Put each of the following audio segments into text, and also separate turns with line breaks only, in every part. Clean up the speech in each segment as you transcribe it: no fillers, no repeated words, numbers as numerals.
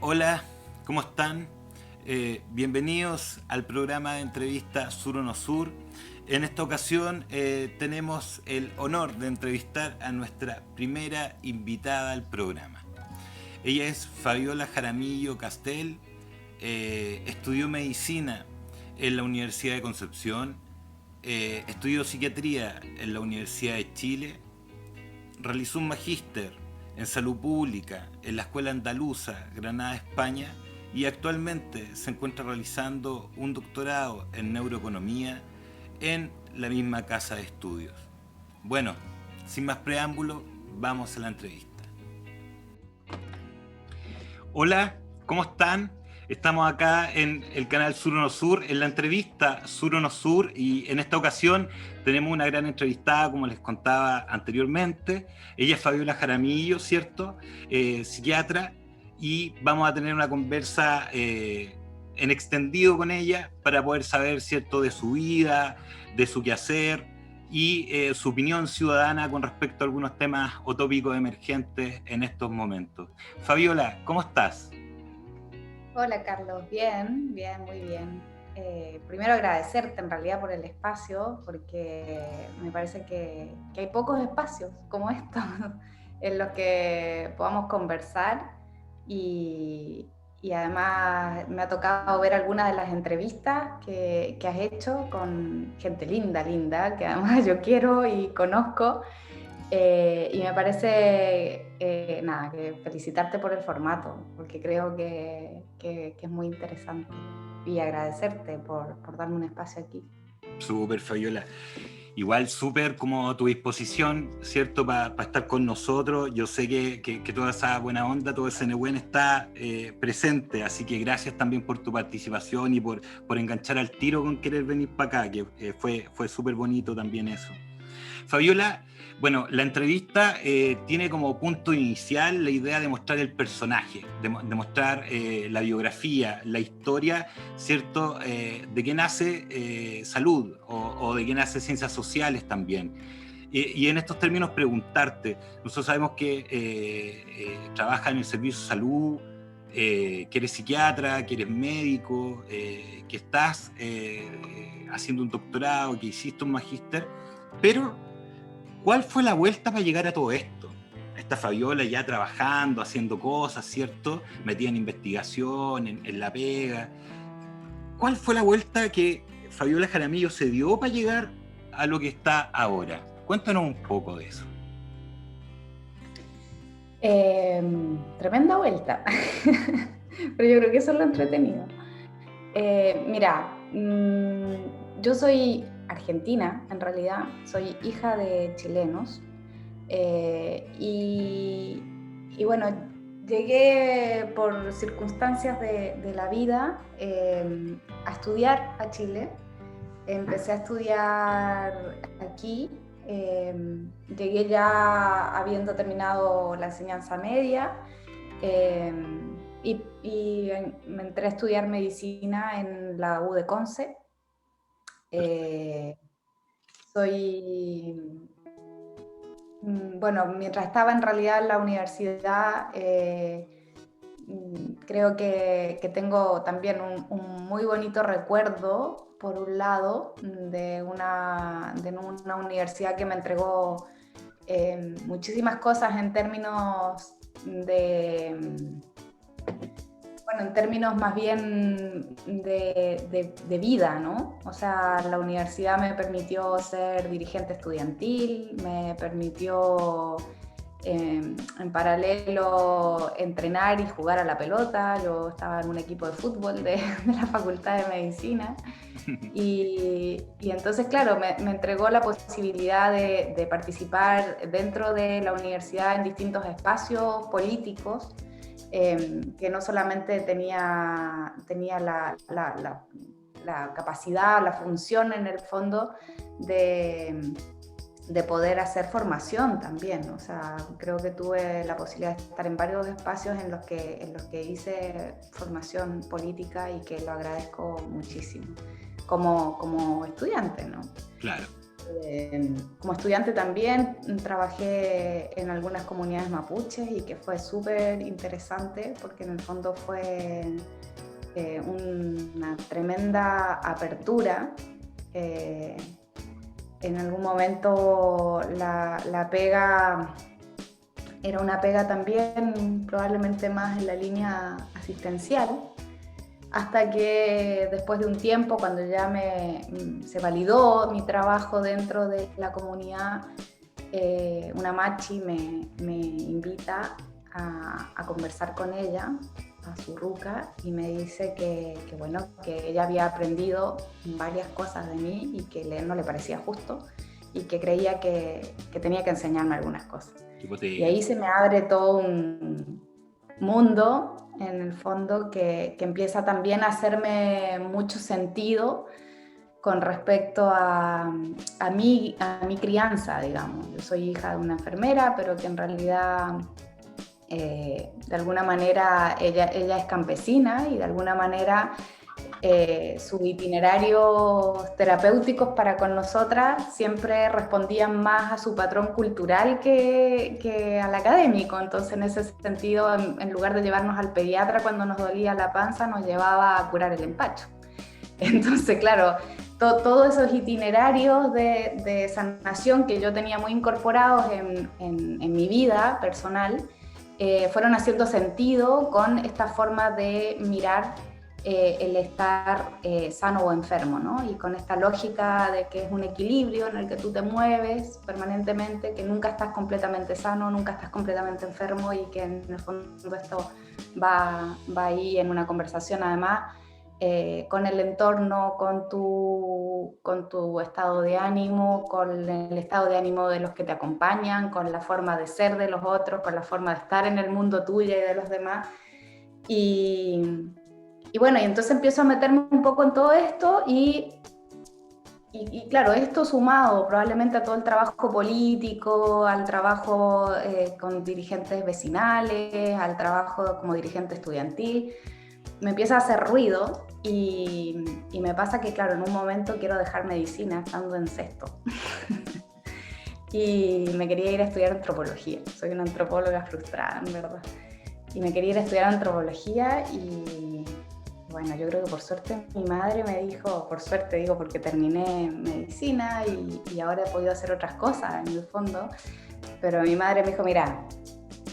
Hola, ¿cómo están? Bienvenidos al programa de entrevista Sur o No Sur. En esta ocasión tenemos el honor de entrevistar a nuestra primera invitada al programa. Ella es Fabiola Jaramillo Castel, estudió medicina en la Universidad de Concepción, estudió psiquiatría en la Universidad de Chile, realizó un magíster en salud pública en la Escuela Andaluza, Granada, España, y actualmente se encuentra realizando un doctorado en neuroeconomía en la misma casa de estudios. Bueno, sin más preámbulo, vamos a la entrevista. Hola, ¿cómo están? Estamos acá en el canal Sur o No Sur, en la entrevista Sur o No Sur, y en esta ocasión tenemos una gran entrevistada, como les contaba anteriormente. Ella es Fabiola Jaramillo, ¿cierto? Psiquiatra, y vamos a tener una conversa en extendido con ella para poder saber, ¿cierto?, de su vida, de su quehacer y su opinión ciudadana con respecto a algunos temas o tópicos emergentes en estos momentos. Fabiola, ¿cómo estás?
Hola Carlos, bien, bien, muy bien. Primero agradecerte en realidad por el espacio, porque me parece que hay pocos espacios como estos en los que podamos conversar y además me ha tocado ver algunas de las entrevistas que has hecho con gente linda, linda, que además yo quiero y conozco. Y me parece, nada, que felicitarte por el formato, porque creo que es muy interesante. Y agradecerte por darme un espacio aquí.
Súper, Fabiola. Igual súper como a tu disposición, ¿cierto? Para estar con nosotros. Yo sé que toda esa buena onda, todo ese buen está presente, así que gracias también por tu participación y por enganchar al tiro con querer venir para acá, que fue súper bonito también eso. Fabiola, bueno, la entrevista tiene como punto inicial la idea de mostrar el personaje, de mostrar la biografía, la historia, ¿cierto? De qué nace salud o de qué nace ciencias sociales también. Y en estos términos preguntarte, nosotros sabemos que trabajas en el servicio de salud, que eres psiquiatra, que eres médico, que estás haciendo un doctorado, que hiciste un magíster, pero ¿cuál fue la vuelta para llegar a todo esto? Esta Fabiola ya trabajando, haciendo cosas, ¿cierto? Metida en investigación, en la pega. ¿Cuál fue la vuelta que Fabiola Jaramillo se dio para llegar a lo que está ahora? Cuéntanos un poco de eso.
Tremenda vuelta, pero yo creo que eso es lo entretenido. Mira, yo soy argentina, en realidad, soy hija de chilenos. Y bueno, llegué por circunstancias de la vida a estudiar a Chile. Empecé a estudiar aquí. Llegué ya habiendo terminado la enseñanza media eh, y me entré a estudiar medicina en la U de Conce. Eh, soy Bueno, mientras estaba en realidad en la universidad, creo que tengo también un muy bonito recuerdo, por un lado, de una universidad que me entregó muchísimas cosas en términos en términos más bien de vida, ¿no? O sea, la universidad me permitió ser dirigente estudiantil, me permitió en paralelo entrenar y jugar a la pelota. Yo estaba en un equipo de fútbol de la Facultad de Medicina. Y entonces, claro, me entregó la posibilidad de participar dentro de la universidad en distintos espacios políticos, que no solamente tenía la capacidad, la función en el fondo de poder hacer formación también. O sea, creo que tuve la posibilidad de estar en varios espacios en los que hice formación política y que lo agradezco muchísimo como estudiante, ¿no?
Claro.
Como estudiante también trabajé en algunas comunidades mapuches y que fue súper interesante porque en el fondo fue una tremenda apertura. En algún momento la pega era una pega también probablemente más en la línea asistencial, hasta que después de un tiempo, cuando ya se validó mi trabajo dentro de la comunidad, una machi me invita a conversar con ella, a su ruca, y me dice que ella había aprendido varias cosas de mí y que no le parecía justo y que creía que tenía que enseñarme algunas cosas. Y ahí se me abre todo un mundo, en el fondo, que empieza también a hacerme mucho sentido con respecto a mi crianza, digamos. Yo soy hija de una enfermera, pero que en realidad de alguna manera ella es campesina y de alguna manera sus itinerarios terapéuticos para con nosotras siempre respondían más a su patrón cultural que al académico. Entonces, en ese sentido, en lugar de llevarnos al pediatra cuando nos dolía la panza, nos llevaba a curar el empacho. Entonces, claro, todos esos itinerarios de sanación que yo tenía muy incorporados en mi vida personal fueron haciendo sentido con esta forma de mirar el estar sano o enfermo, ¿no? Y con esta lógica de que es un equilibrio en el que tú te mueves permanentemente, que nunca estás completamente sano, nunca estás completamente enfermo, y que en el fondo esto va ahí en una conversación además con el entorno, con tu estado de ánimo, con el estado de ánimo de los que te acompañan, con la forma de ser de los otros, con la forma de estar en el mundo tuyo y de los demás. Y bueno, y entonces empiezo a meterme un poco en todo esto y claro, esto sumado probablemente a todo el trabajo político, al trabajo con dirigentes vecinales, al trabajo como dirigente estudiantil, me empieza a hacer ruido y me pasa que, claro, en un momento quiero dejar medicina estando en sexto. Y me quería ir a estudiar antropología. Soy una antropóloga frustrada, en verdad. Y me quería ir a estudiar antropología y bueno, yo creo que por suerte mi madre me dijo, por suerte digo porque terminé medicina y ahora he podido hacer otras cosas en el fondo, pero mi madre me dijo, mira,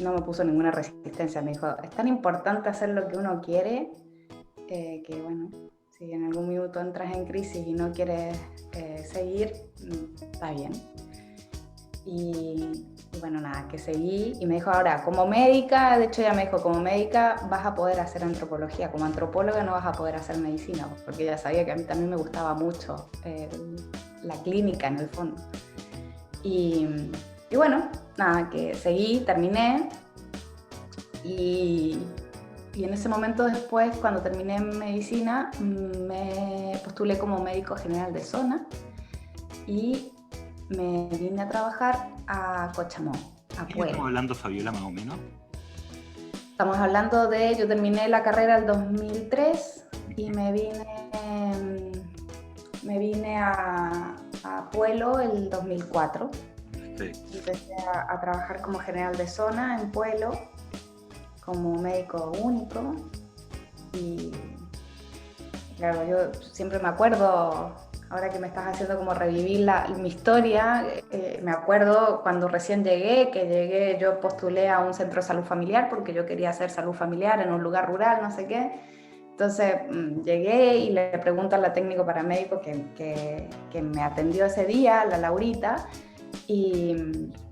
no me puso ninguna resistencia, me dijo, es tan importante hacer lo que uno quiere que bueno, si en algún minuto entras en crisis y no quieres seguir, está bien. Y bueno, nada, que seguí y me dijo, ahora, como médica, de hecho ella me dijo, como médica vas a poder hacer antropología, como antropóloga no vas a poder hacer medicina, porque ella sabía que a mí también me gustaba mucho la clínica en el fondo. Y bueno, nada, que seguí, terminé y en ese momento después, cuando terminé medicina, me postulé como médico general de zona y me vine a trabajar a Cochamó, a
¿Qué
Puebla.
estamos hablando, Fabiola, más o menos?
Estamos hablando de, yo terminé la carrera el 2003 y me vine a Pueblo el 2004. Sí. Empecé a trabajar como general de zona en Pueblo, como médico único. Y claro, yo siempre me acuerdo, ahora que me estás haciendo como revivir mi historia, me acuerdo cuando recién llegué, yo postulé a un centro de salud familiar porque yo quería hacer salud familiar en un lugar rural, no sé qué. Entonces llegué y le pregunto a la técnico paramédico que me atendió ese día, la Laurita, y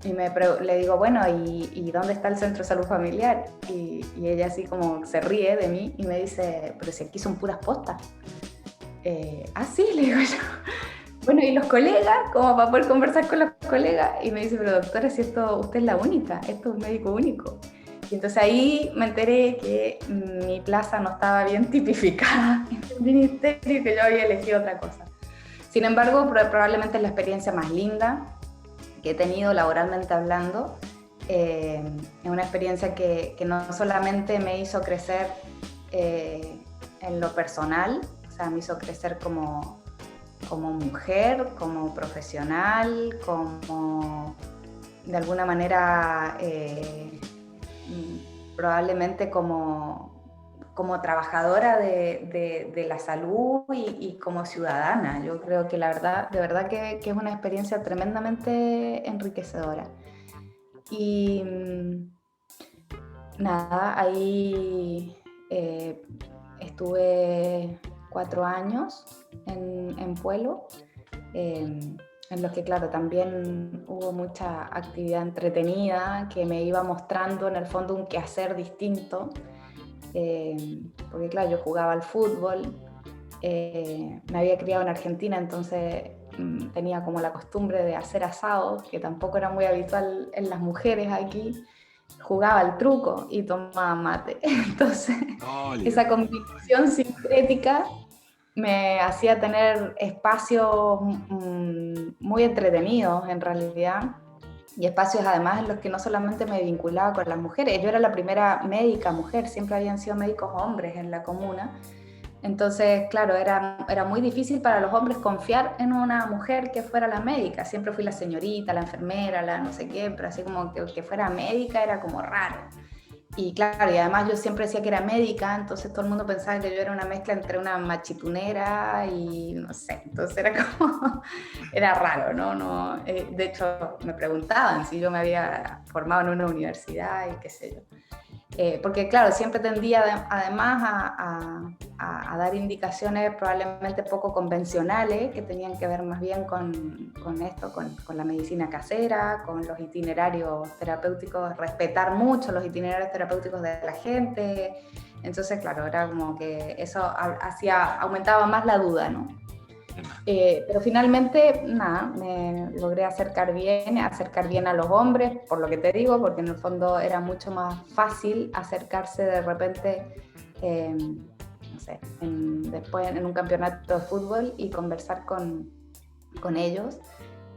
le digo, bueno, ¿y dónde está el centro de salud familiar? Y ella así como se ríe de mí y me dice, pero si aquí son puras postas. Sí, le digo yo. Bueno, ¿y los colegas? Como para poder conversar con los colegas. Y me dice, pero doctora, si usted es la única, esto es un médico único. Y entonces ahí me enteré que mi plaza no estaba bien tipificada en el ministerio y que yo había elegido otra cosa. Sin embargo, probablemente es la experiencia más linda que he tenido laboralmente hablando. Es una experiencia que no solamente me hizo crecer en lo personal, o sea, me hizo crecer como como mujer, como profesional, como de alguna manera probablemente como trabajadora de la salud y como ciudadana. Yo creo que la verdad, de verdad que es una experiencia tremendamente enriquecedora. Y nada, ahí estuve 4 años en Puelo, en los que, claro, también hubo mucha actividad entretenida que me iba mostrando en el fondo un quehacer distinto, porque, claro, yo jugaba al fútbol, me había criado en Argentina, entonces tenía como la costumbre de hacer asados, que tampoco era muy habitual en las mujeres aquí. Jugaba al truco y tomaba mate. Entonces, esa combinación sincrética me hacía tener espacios muy entretenidos en realidad, y espacios además en los que no solamente me vinculaba con las mujeres, yo era la primera médica mujer, siempre habían sido médicos hombres en la comuna. Entonces, claro, era muy difícil para los hombres confiar en una mujer que fuera la médica. Siempre fui la señorita, la enfermera, la no sé qué, pero así como que fuera médica era como raro. Y claro, y además yo siempre decía que era médica, entonces todo el mundo pensaba que yo era una mezcla entre una machitunera y no sé, entonces era como, era raro, ¿no? De hecho, me preguntaban si yo me había formado en una universidad y qué sé yo. Porque claro, siempre tendía además a dar indicaciones probablemente poco convencionales, que tenían que ver más bien con esto, con la medicina casera, con los itinerarios terapéuticos, respetar mucho los itinerarios terapéuticos de la gente. Entonces, claro, era como que eso aumentaba más la duda, ¿no? Pero finalmente, nada, me logré acercar bien a los hombres, por lo que te digo, porque en el fondo era mucho más fácil acercarse de repente, no sé, después en un campeonato de fútbol y conversar con ellos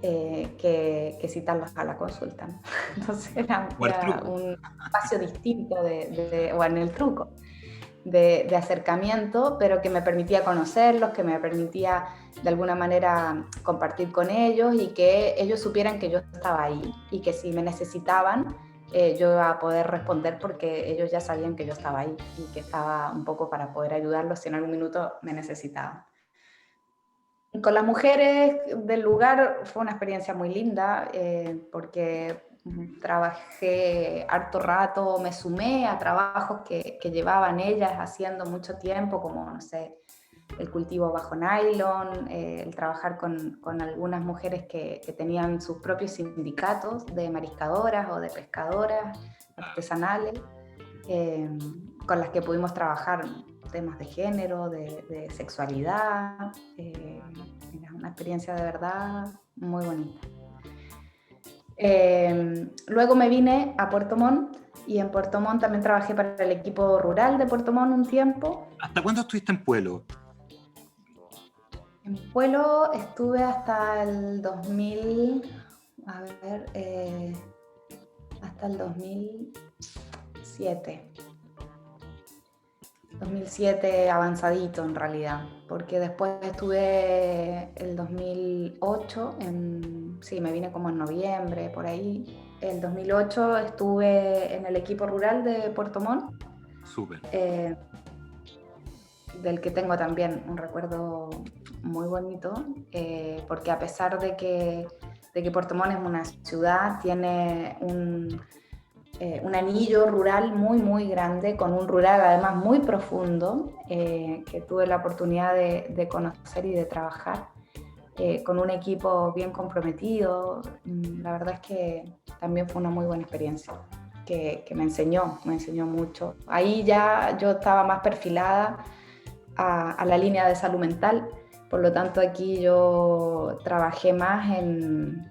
que citarlos a la consulta, ¿no? Entonces era un espacio distinto o en el truco. De acercamiento, pero que me permitía conocerlos, que me permitía de alguna manera compartir con ellos y que ellos supieran que yo estaba ahí y que si me necesitaban yo iba a poder responder porque ellos ya sabían que yo estaba ahí y que estaba un poco para poder ayudarlos si en algún minuto me necesitaban. Con las mujeres del lugar fue una experiencia muy linda porque trabajé harto rato, me sumé a trabajos que llevaban ellas haciendo mucho tiempo, como, no sé, el cultivo bajo nylon, el trabajar con algunas mujeres que tenían sus propios sindicatos de mariscadoras o de pescadoras artesanales, con las que pudimos trabajar temas de género, de sexualidad. Era una experiencia de verdad muy bonita. Luego me vine a Puerto Montt y en Puerto Montt también trabajé para el equipo rural de Puerto Montt un tiempo.
¿Hasta cuándo estuviste en Puelo?
En Puelo estuve hasta el 2000, hasta el 2007. 2007 avanzadito en realidad, porque después estuve el 2008, sí, me vine como en noviembre, por ahí. El 2008 estuve en el equipo rural de Puerto Montt.
Súper.
Del que tengo también un recuerdo muy bonito, porque a pesar de que Puerto Montt es una ciudad, tiene un anillo rural muy, muy grande, con un rural además muy profundo, que tuve la oportunidad de conocer y de trabajar, con un equipo bien comprometido. La verdad es que también fue una muy buena experiencia, que me enseñó mucho. Ahí ya yo estaba más perfilada a la línea de salud mental, por lo tanto aquí yo trabajé más en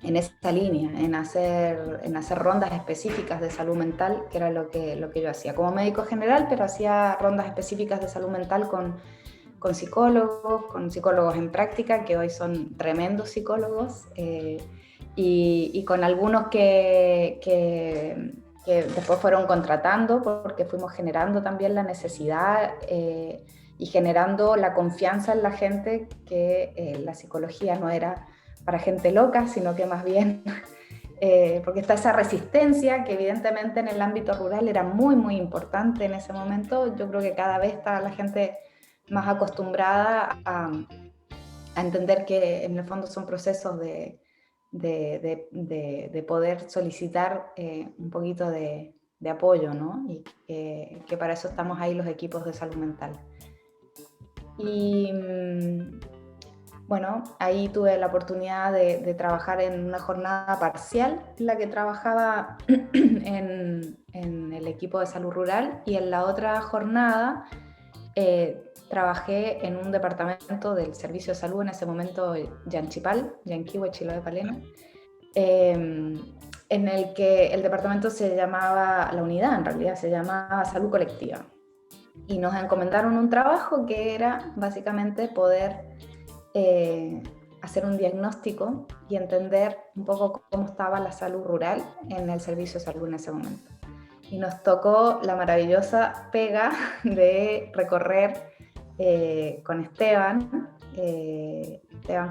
esta línea, en hacer rondas específicas de salud mental, que era lo que yo hacía como médico general, pero hacía rondas específicas de salud mental con psicólogos en práctica, que hoy son tremendos psicólogos, y con algunos que después fueron contratando, porque fuimos generando también la necesidad y generando la confianza en la gente que la psicología no era para gente loca, sino que más bien, porque está esa resistencia que evidentemente en el ámbito rural era muy, muy importante en ese momento. Yo creo que cada vez está la gente más acostumbrada a entender que en el fondo son procesos de poder solicitar un poquito de apoyo, ¿no? Y que para eso estamos ahí los equipos de salud mental. Y bueno, ahí tuve la oportunidad de trabajar en una jornada parcial, en la que trabajaba en el equipo de salud rural, y en la otra jornada trabajé en un departamento del servicio de salud, en ese momento Yanchipal, Yanquihue Chiloé Palena, en el que el departamento se llamaba, la unidad en realidad se llamaba Salud Colectiva. Y nos encomendaron un trabajo que era básicamente poder hacer un diagnóstico y entender un poco cómo estaba la salud rural en el servicio de salud en ese momento. Y nos tocó la maravillosa pega de recorrer con Esteban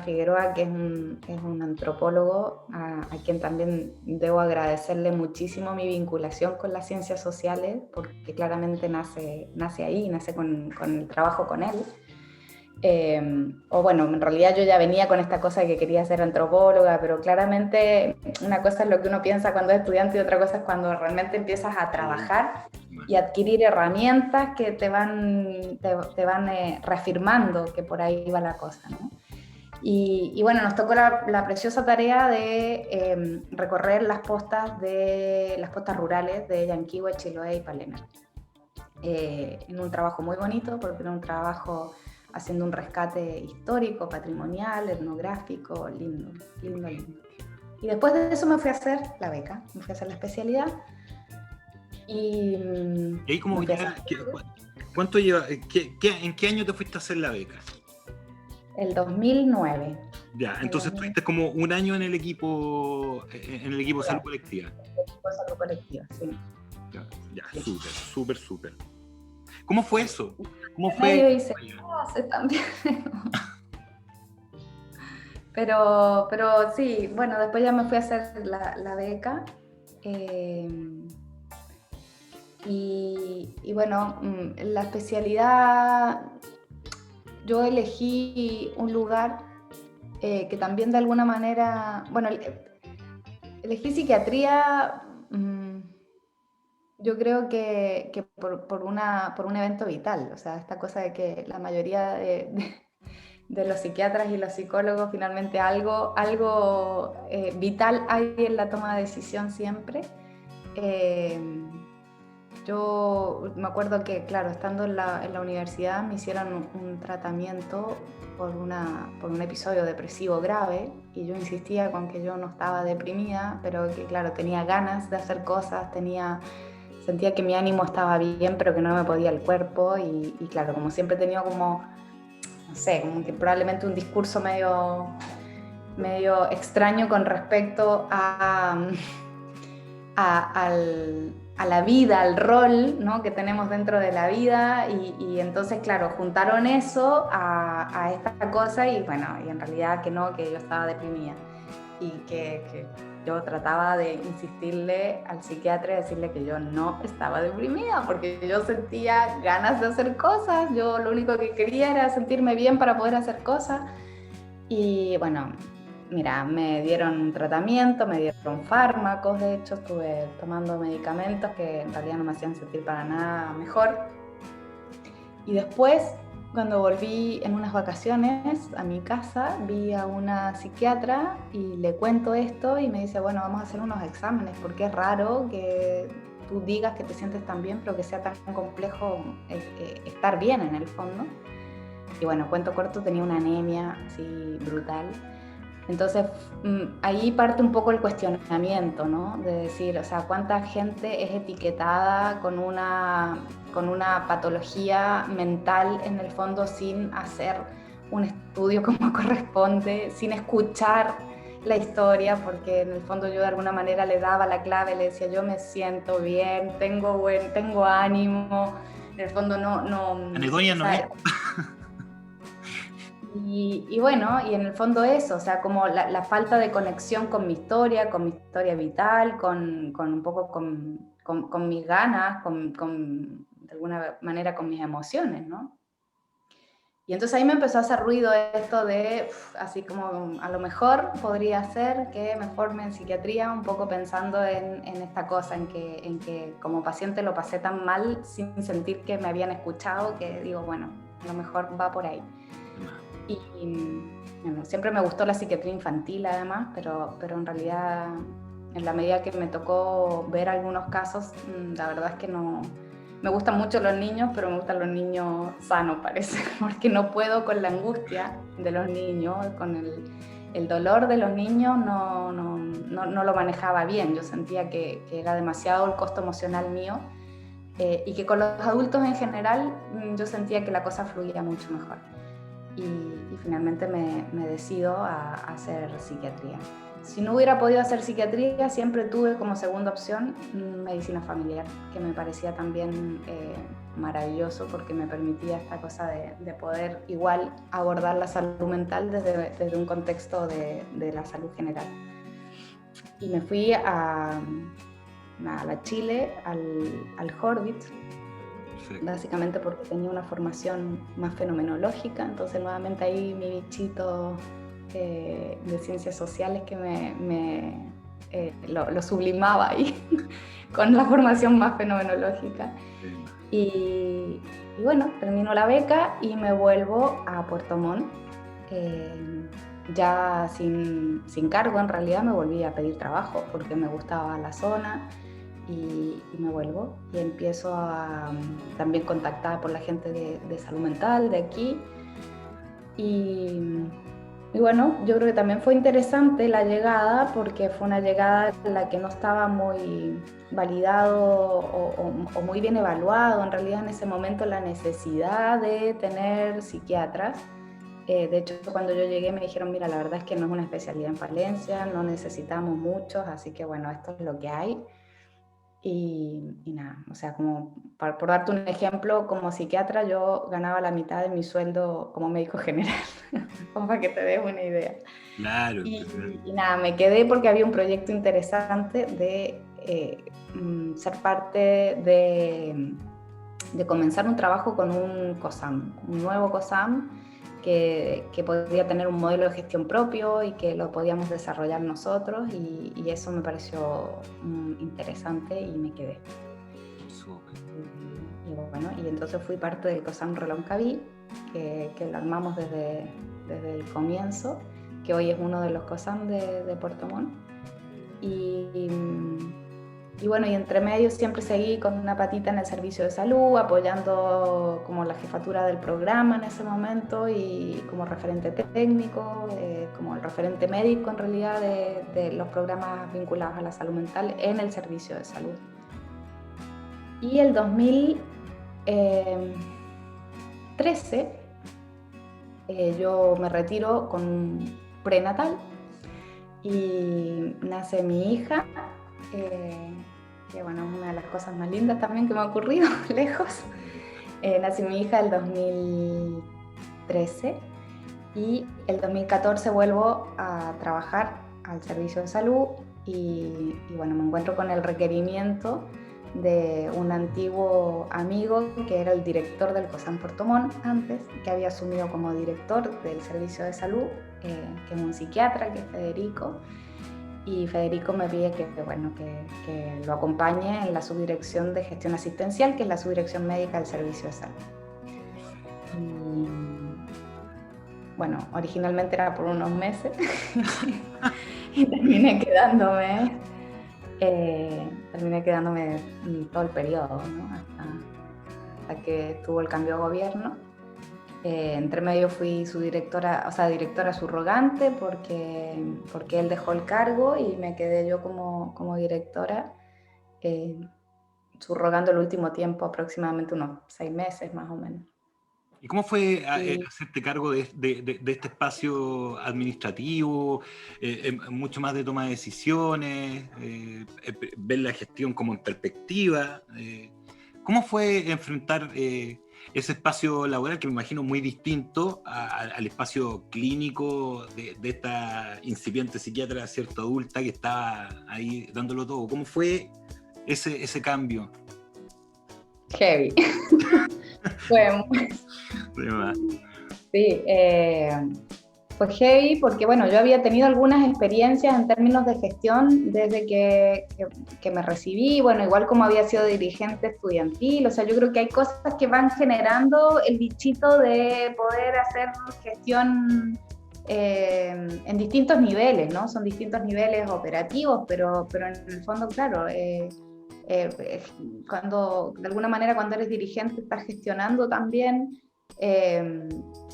Figueroa, que es un antropólogo a quien también debo agradecerle muchísimo mi vinculación con las ciencias sociales, porque claramente nace ahí, nace con el trabajo con él. O bueno, en realidad yo ya venía con esta cosa de que quería ser antropóloga, pero claramente una cosa es lo que uno piensa cuando es estudiante y otra cosa es cuando realmente empiezas a trabajar y adquirir herramientas que te van reafirmando que por ahí va la cosa, ¿no? Y bueno, nos tocó la preciosa tarea de recorrer las postas rurales de Yanquihue, Chiloé y Palena. En un trabajo muy bonito, porque era un trabajo haciendo un rescate histórico, patrimonial, etnográfico, lindo. Y después de eso me fui a hacer la beca, me fui a hacer la especialidad.
¿Y ahí cómo ya, cuánto lleva, en qué año te fuiste a hacer la beca?
El 2009.
Ya, entonces estuviste como un año en el equipo de salud colectiva.
En el equipo de salud colectiva, sí.
Ya, súper. ¿Cómo fue eso? ¿Cómo fue?
Yo hice clases también. Pero sí, bueno, después ya me fui a hacer la beca. Y bueno, la especialidad, yo elegí un lugar que también de alguna manera, bueno, elegí psiquiatría. Yo creo que por un evento vital, o sea, esta cosa de que la mayoría de los psiquiatras y los psicólogos finalmente algo vital hay en la toma de decisión siempre. Yo me acuerdo que, claro, estando en la universidad me hicieron un tratamiento por un episodio depresivo grave, y yo insistía con que yo no estaba deprimida, pero que, claro, tenía ganas de hacer cosas, sentía que mi ánimo estaba bien, pero que no me podía el cuerpo, y claro, como siempre he tenido como, no sé, como que probablemente un discurso medio extraño con respecto a la vida, al rol, ¿no?, que tenemos dentro de la vida, y entonces, claro, juntaron eso a esta cosa, y bueno, y en realidad que yo estaba deprimida, y que yo trataba de insistirle al psiquiatra y decirle que yo no estaba deprimida, porque yo sentía ganas de hacer cosas, yo lo único que quería era sentirme bien para poder hacer cosas. Y bueno, mira, me dieron un tratamiento, me dieron fármacos, de hecho estuve tomando medicamentos que en realidad no me hacían sentir para nada mejor. Y después, cuando volví en unas vacaciones a mi casa, vi a una psiquiatra y le cuento esto y me dice, bueno, vamos a hacer unos exámenes, porque es raro que tú digas que te sientes tan bien, pero que sea tan complejo estar bien en el fondo. Y bueno, cuento corto, tenía una anemia así brutal. Entonces ahí parte un poco el cuestionamiento, ¿no? De decir, o sea, ¿cuánta gente es etiquetada con una patología mental en el fondo sin hacer un estudio como corresponde, sin escuchar la historia? Porque en el fondo yo de alguna manera le daba la clave, le decía, yo me siento bien, tengo ánimo, En el fondo no
Anedonia
o
no
sea,
es.
y bueno, y en el fondo eso, o sea, como la falta de conexión con mi historia vital, con un poco con mis ganas, de alguna manera con mis emociones, ¿no? Y entonces ahí me empezó a hacer ruido esto de, así como a lo mejor podría ser que me forme en psiquiatría, un poco pensando en esta cosa, en que como paciente lo pasé tan mal sin sentir que me habían escuchado, que digo, bueno, a lo mejor va por ahí. Y bueno, siempre me gustó la psiquiatría infantil además, pero en realidad en la medida que me tocó ver algunos casos, la verdad es que no... Me gustan mucho los niños, pero me gustan los niños sanos, parece, porque no puedo con la angustia de los niños, con el dolor de los niños, no lo manejaba bien. Yo sentía que era demasiado el costo emocional mío, y que con los adultos en general yo sentía que la cosa fluía mucho mejor. Y finalmente me decido a hacer psiquiatría. Si no hubiera podido hacer psiquiatría, siempre tuve como segunda opción medicina familiar, que me parecía también maravilloso porque me permitía esta cosa de poder igual abordar la salud mental desde un contexto de la salud general. Y me fui a la Chile, al Horvitz, básicamente porque tenía una formación más fenomenológica, entonces nuevamente ahí mi bichito de ciencias sociales que lo sublimaba ahí con la formación más fenomenológica. Y bueno, termino la beca y me vuelvo a Puerto Montt, ya sin cargo. En realidad me volví a pedir trabajo porque me gustaba la zona. Y me vuelvo y empiezo a también contactar por la gente de salud mental de aquí. Y bueno, yo creo que también fue interesante la llegada porque fue una llegada en la que no estaba muy validado o muy bien evaluado en realidad en ese momento la necesidad de tener psiquiatras. De hecho, cuando yo llegué me dijeron, mira, la verdad es que no es una especialidad en Palencia, no necesitamos muchos, así que bueno, esto es lo que hay. Y nada, o sea, como por darte un ejemplo, como psiquiatra yo ganaba la mitad de mi sueldo como médico general, como para que te des una idea.
Claro.
Y nada, me quedé porque había un proyecto interesante de ser parte de comenzar un trabajo con un COSAM, un nuevo COSAM que podía tener un modelo de gestión propio y que lo podíamos desarrollar nosotros, y eso me pareció interesante y me quedé. Y bueno, y entonces fui parte del COSAM Reloncaví, que lo armamos desde el comienzo, que hoy es uno de los COSAM de Puerto Montt. Y bueno, y entre medio siempre seguí con una patita en el servicio de salud, apoyando como la jefatura del programa en ese momento y como referente técnico, como el referente médico en realidad de los programas vinculados a la salud mental en el servicio de salud. Y el 2013 yo me retiro con un prenatal y nace mi hija, que bueno, es una de las cosas más lindas también que me ha ocurrido lejos. Nace mi hija el 2013 y el 2014 vuelvo a trabajar al servicio de salud y bueno, me encuentro con el requerimiento de un antiguo amigo que era el director del COSAM Puerto Montt antes, que había asumido como director del servicio de salud, que es un psiquiatra, que es Federico, y Federico me pide que lo acompañe en la subdirección de gestión asistencial, que es la subdirección médica del servicio de salud. Y, bueno, originalmente era por unos meses y terminé quedándome todo el periodo, ¿no? hasta que tuvo el cambio de gobierno. Entre medio fui su directora subrogante porque él dejó el cargo y me quedé yo como directora, subrogando el último tiempo, aproximadamente unos 6 meses más o menos.
¿Y cómo fue hacerte cargo de este espacio administrativo, mucho más de toma de decisiones, ver la gestión como en perspectiva? ¿Cómo fue enfrentar ese espacio laboral, que me imagino muy distinto al espacio clínico de esta incipiente psiquiatra, cierto, adulta, que estaba ahí dándolo todo? ¿Cómo fue ese cambio?
Heavy. Fue sí, fue heavy porque, bueno, yo había tenido algunas experiencias en términos de gestión desde que me recibí, bueno, igual como había sido dirigente estudiantil, o sea, yo creo que hay cosas que van generando el bichito de poder hacer gestión en distintos niveles, ¿no? Son distintos niveles operativos, pero en el fondo, claro, cuando, de alguna manera, cuando eres dirigente, estás gestionando también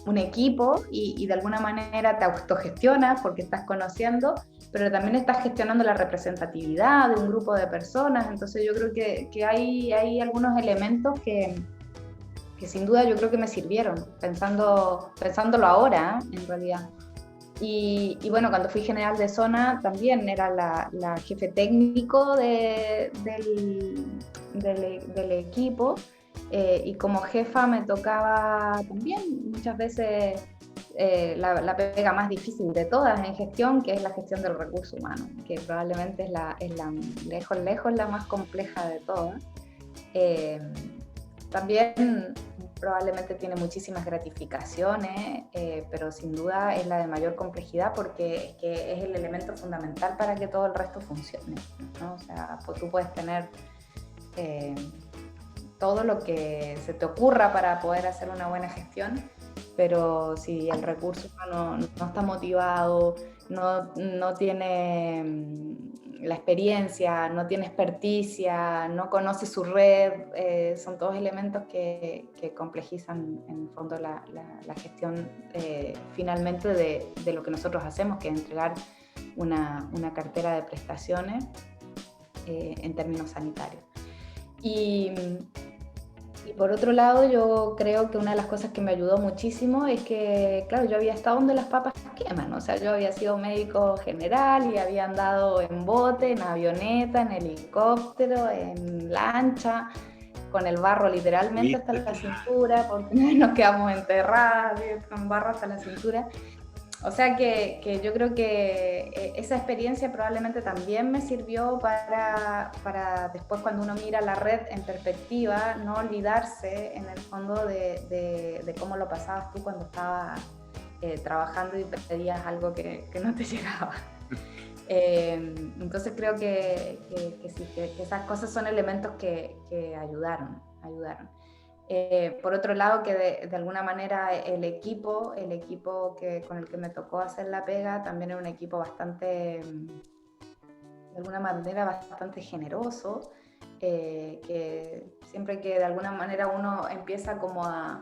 un equipo y de alguna manera te autogestionas porque estás conociendo, pero también estás gestionando la representatividad de un grupo de personas. Entonces yo creo que hay algunos elementos que sin duda yo creo que me sirvieron, pensándolo ahora, en realidad. Y bueno, cuando fui general de zona también era la jefe técnico del equipo, y como jefa me tocaba también muchas veces la pega más difícil de todas en gestión, que es la gestión del recurso humano, que probablemente es la lejos la más compleja de todas. También probablemente tiene muchísimas gratificaciones, pero sin duda es la de mayor complejidad porque es el elemento fundamental para que todo el resto funcione, ¿no? O sea, pues tú puedes tener todo lo que se te ocurra para poder hacer una buena gestión, pero si el recurso humano no está motivado, no tiene la experiencia, no tiene experticia, no conoce su red, son todos elementos que complejizan en el fondo la gestión finalmente de lo que nosotros hacemos, que es entregar una cartera de prestaciones en términos sanitarios. Y por otro lado, yo creo que una de las cosas que me ayudó muchísimo es que, claro, yo había estado donde las papas queman, o sea, yo había sido médico general y había andado en bote, en avioneta, en helicóptero, en lancha, con el barro literalmente hasta la cintura, porque nos quedamos enterradas con barro hasta la cintura. O sea que yo creo que esa experiencia probablemente también me sirvió para después, cuando uno mira la red en perspectiva, no olvidarse en el fondo de cómo lo pasabas tú cuando estabas trabajando y pedías algo que no te llegaba. Entonces creo que sí, que esas cosas son elementos que ayudaron. Por otro lado, que de alguna manera el equipo con el que me tocó hacer la pega también era un equipo bastante, de alguna manera, bastante generoso, que siempre que de alguna manera uno empieza como a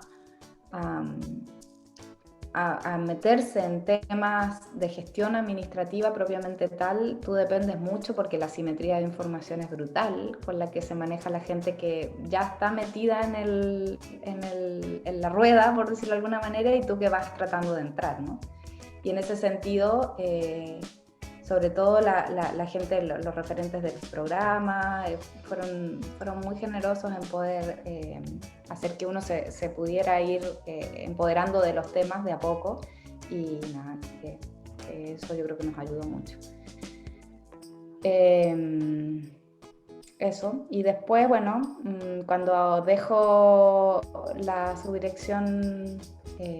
meterse en temas de gestión administrativa propiamente tal, tú dependes mucho porque la asimetría de información es brutal con la que se maneja la gente que ya está metida en la rueda, por decirlo de alguna manera, y tú que vas tratando de entrar, ¿no? Y en ese sentido, sobre todo la gente, los referentes del programa, fueron muy generosos en poder hacer que uno se pudiera ir empoderando de los temas de a poco, y nada, que eso yo creo que nos ayudó mucho. Eso, y después, bueno, cuando dejo la subdirección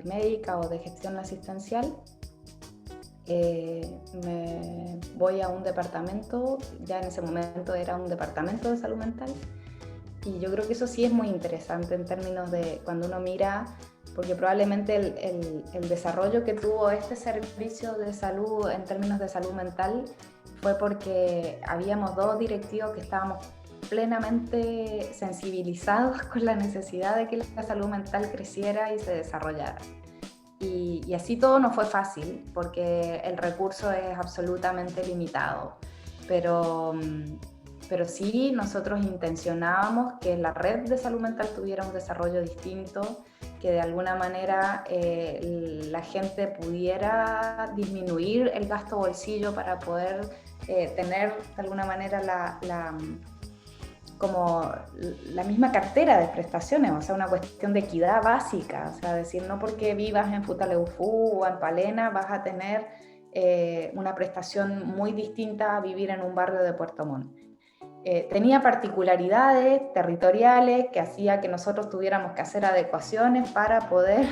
médica o de gestión asistencial, me voy a un departamento, ya en ese momento era un departamento de salud mental, y yo creo que eso sí es muy interesante en términos de cuando uno mira, porque probablemente el desarrollo que tuvo este servicio de salud en términos de salud mental fue porque habíamos dos directivos que estábamos plenamente sensibilizados con la necesidad de que la salud mental creciera y se desarrollara. Y así todo no fue fácil, porque el recurso es absolutamente limitado, pero sí nosotros intencionábamos que la red de salud mental tuviera un desarrollo distinto, que de alguna manera la gente pudiera disminuir el gasto bolsillo para poder tener de alguna manera como la misma cartera de prestaciones, o sea, una cuestión de equidad básica, o sea, decir, no porque vivas en Futaleufú o en Palena vas a tener una prestación muy distinta a vivir en un barrio de Puerto Montt. Tenía particularidades territoriales que hacía que nosotros tuviéramos que hacer adecuaciones para poder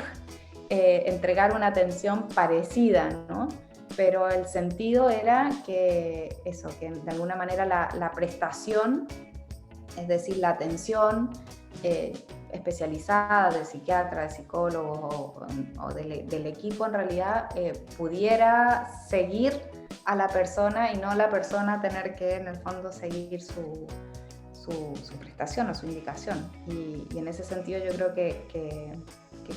entregar una atención parecida, ¿no? Pero el sentido era que eso, que de alguna manera la prestación, es decir, la atención especializada de psiquiatra, de psicólogos o del equipo en realidad pudiera seguir a la persona y no la persona tener que en el fondo seguir su prestación o su indicación. Y en ese sentido yo creo que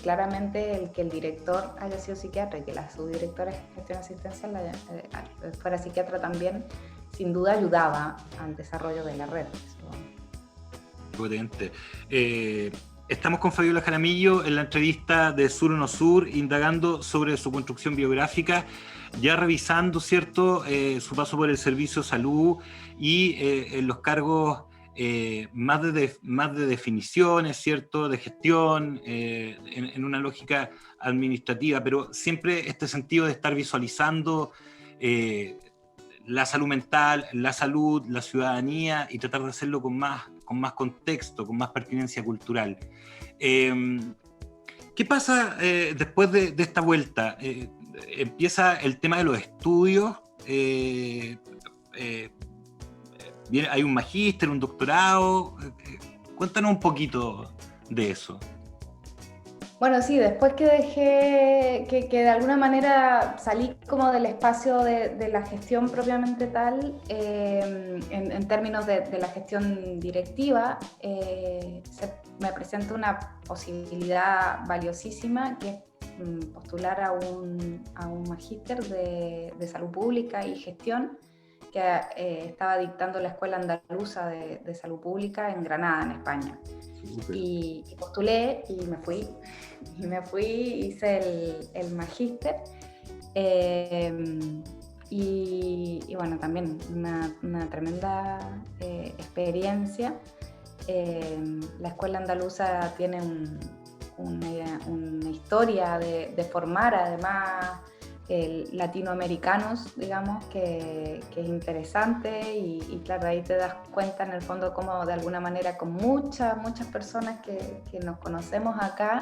claramente el que el director haya sido psiquiatra y que la subdirectora de gestión asistencial fuera psiquiatra también, sin duda ayudaba al desarrollo de la red.
Potente. Estamos con Fabiola Jaramillo en la entrevista de Sur o No Sur, indagando sobre su construcción biográfica, ya revisando, ¿cierto?, su paso por el servicio de salud y en los cargos más de definiciones, ¿cierto?, de gestión, en una lógica administrativa, pero siempre este sentido de estar visualizando la salud mental, la salud, la ciudadanía y tratar de hacerlo con más contexto, con más pertinencia cultural. ¿Qué pasa después de esta vuelta? Empieza el tema de los estudios, hay un magíster, un doctorado. Cuéntanos un poquito de eso.
Bueno, sí, después que dejé, que de alguna manera salí como del espacio de la gestión propiamente tal, en términos de la gestión directiva, me presenta una posibilidad valiosísima, que es postular a un magíster de salud pública y gestión, que estaba dictando la Escuela Andaluza de Salud Pública en Granada, en España. Y postulé y me fui, hice el magíster y bueno, también una tremenda experiencia. La Escuela Andaluza tiene una historia de formar además latinoamericanos, digamos, que es interesante y claro, ahí te das cuenta en el fondo cómo de alguna manera con muchas personas que nos conocemos acá,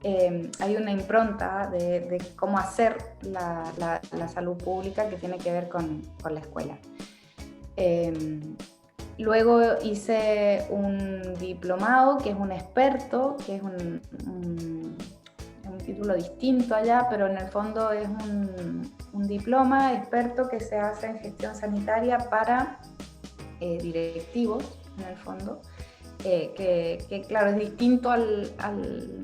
hay una impronta de cómo hacer la salud pública que tiene que ver con la escuela. Luego hice un diplomado que es un experto, que es un título distinto allá, pero en el fondo es un diploma experto que se hace en gestión sanitaria para directivos, en el fondo, que claro, es distinto al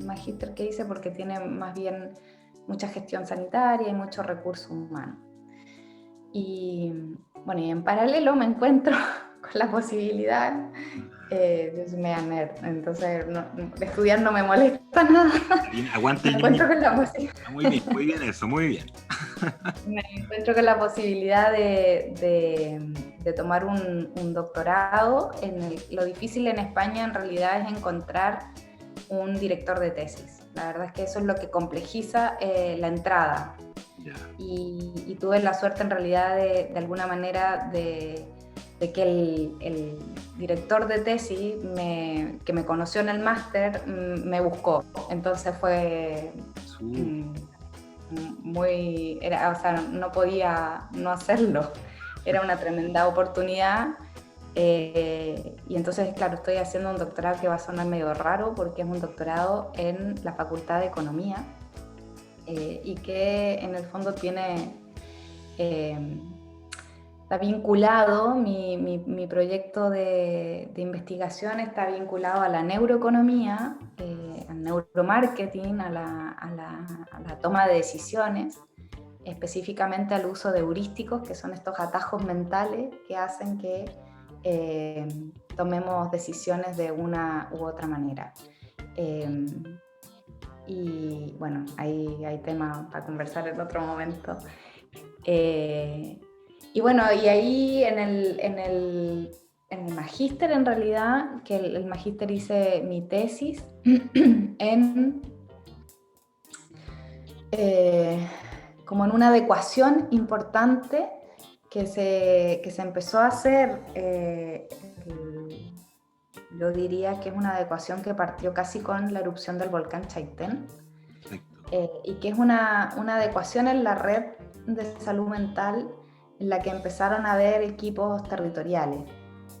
magíster que hice porque tiene más bien mucha gestión sanitaria y mucho recurso humano. Y bueno, y en paralelo me encuentro con la posibilidad, yo soy media nerd, entonces estudiar no me molesta nada.
Bien, aguanta el
niño.
Muy bien eso, muy bien.
Me encuentro con la posibilidad de tomar un doctorado. Lo difícil en España en realidad es encontrar un director de tesis. La verdad es que eso es lo que complejiza la entrada. Yeah. Y tuve la suerte en realidad de alguna manera de que el director de tesis que me conoció en el máster me buscó. Entonces fue o sea, no podía no hacerlo. Era una tremenda oportunidad. Y entonces, claro, estoy haciendo un doctorado que va a sonar medio raro porque es un doctorado en la Facultad de Economía y que en el fondo tiene... está vinculado, mi proyecto de investigación está vinculado a la neuroeconomía, al neuromarketing, a la toma de decisiones, específicamente al uso de heurísticos, que son estos atajos mentales que hacen que tomemos decisiones de una u otra manera. Y bueno, hay tema para conversar en otro momento. Y bueno, y ahí en el en el magíster, en realidad, que el magíster hice mi tesis en como en una adecuación importante que se empezó a hacer, yo diría que es una adecuación que partió casi con la erupción del volcán Chaitén, y que es una adecuación en la red de salud mental en la que empezaron a haber equipos territoriales,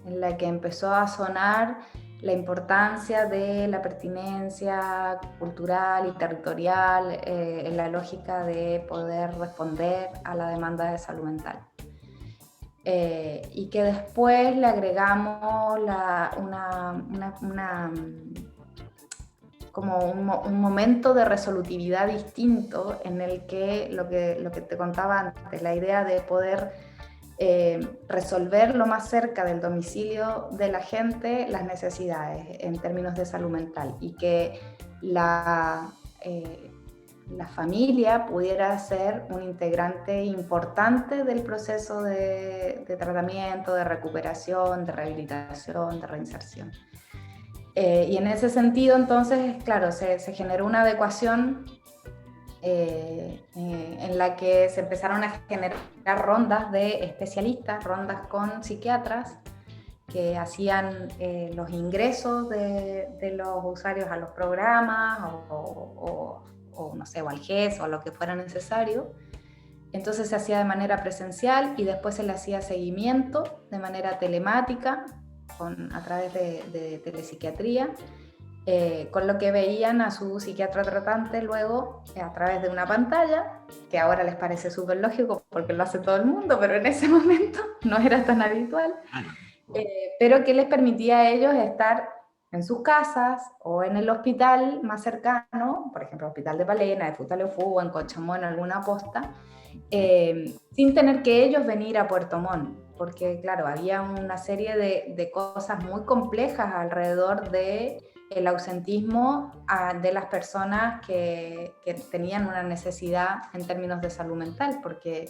en la que empezó a sonar la importancia de la pertinencia cultural y territorial en la lógica de poder responder a la demanda de salud mental. Y que después le agregamos como un momento de resolutividad distinto en el que lo que te contaba antes, la idea de poder resolver lo más cerca del domicilio de la gente las necesidades en términos de salud mental, y que la familia pudiera ser un integrante importante del proceso de tratamiento, de recuperación, de rehabilitación, de reinserción. Y en ese sentido, entonces, claro, se generó una adecuación en la que se empezaron a generar rondas de especialistas, rondas con psiquiatras que hacían los ingresos de los usuarios a los programas o no sé, o al GES o a lo que fuera necesario. Entonces se hacía de manera presencial y después se le hacía seguimiento de manera telemática a través de telepsiquiatría, con lo que veían a su psiquiatra tratante luego a través de una pantalla, que ahora les parece súper lógico porque lo hace todo el mundo, pero en ese momento no era tan habitual, pero que les permitía a ellos estar en sus casas o en el hospital más cercano, por ejemplo, el Hospital de Palena, de Futaleufú, en Cochamó, en alguna posta, sin tener que ellos venir a Puerto Montt, porque claro, había una serie de cosas muy complejas alrededor del ausentismo de las personas que tenían una necesidad en términos de salud mental, porque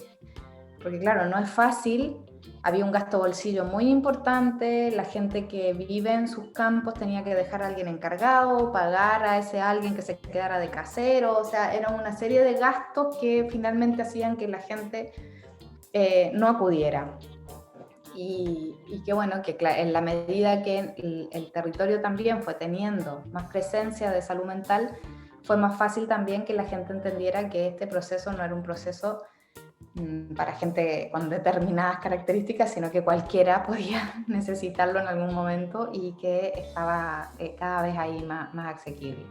claro, no es fácil, había un gasto bolsillo muy importante, la gente que vive en sus campos tenía que dejar a alguien encargado, pagar a ese alguien que se quedara de casero, o sea, era una serie de gastos que finalmente hacían que la gente no acudiera. Y que bueno, que en la medida que el territorio también fue teniendo más presencia de salud mental, fue más fácil también que la gente entendiera que este proceso no era un proceso para gente con determinadas características, sino que cualquiera podía necesitarlo en algún momento y que estaba cada vez ahí más asequible.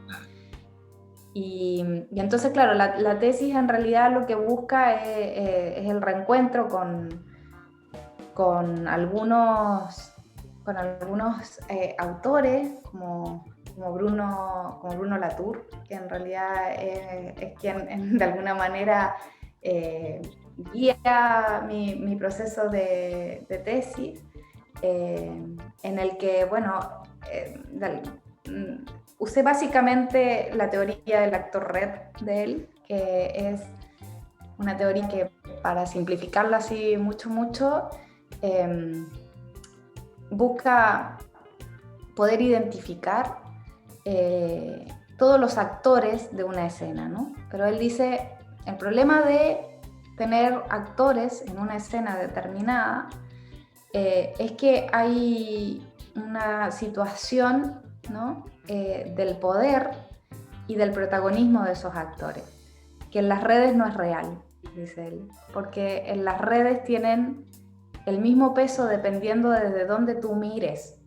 Y entonces, claro, la tesis en realidad lo que busca es el reencuentro con algunos autores como Bruno Latour, que en realidad es quien de alguna manera guía mi proceso de tesis, en el que, bueno, usé básicamente la teoría del actor red de él, que es una teoría que, para simplificarla así mucho, busca poder identificar todos los actores de una escena, ¿no? Pero él dice, el problema de tener actores en una escena determinada es que hay una situación, ¿no? Del poder y del protagonismo de esos actores, que en las redes no es real, dice él, porque en las redes tienen el mismo peso dependiendo desde dónde tú mires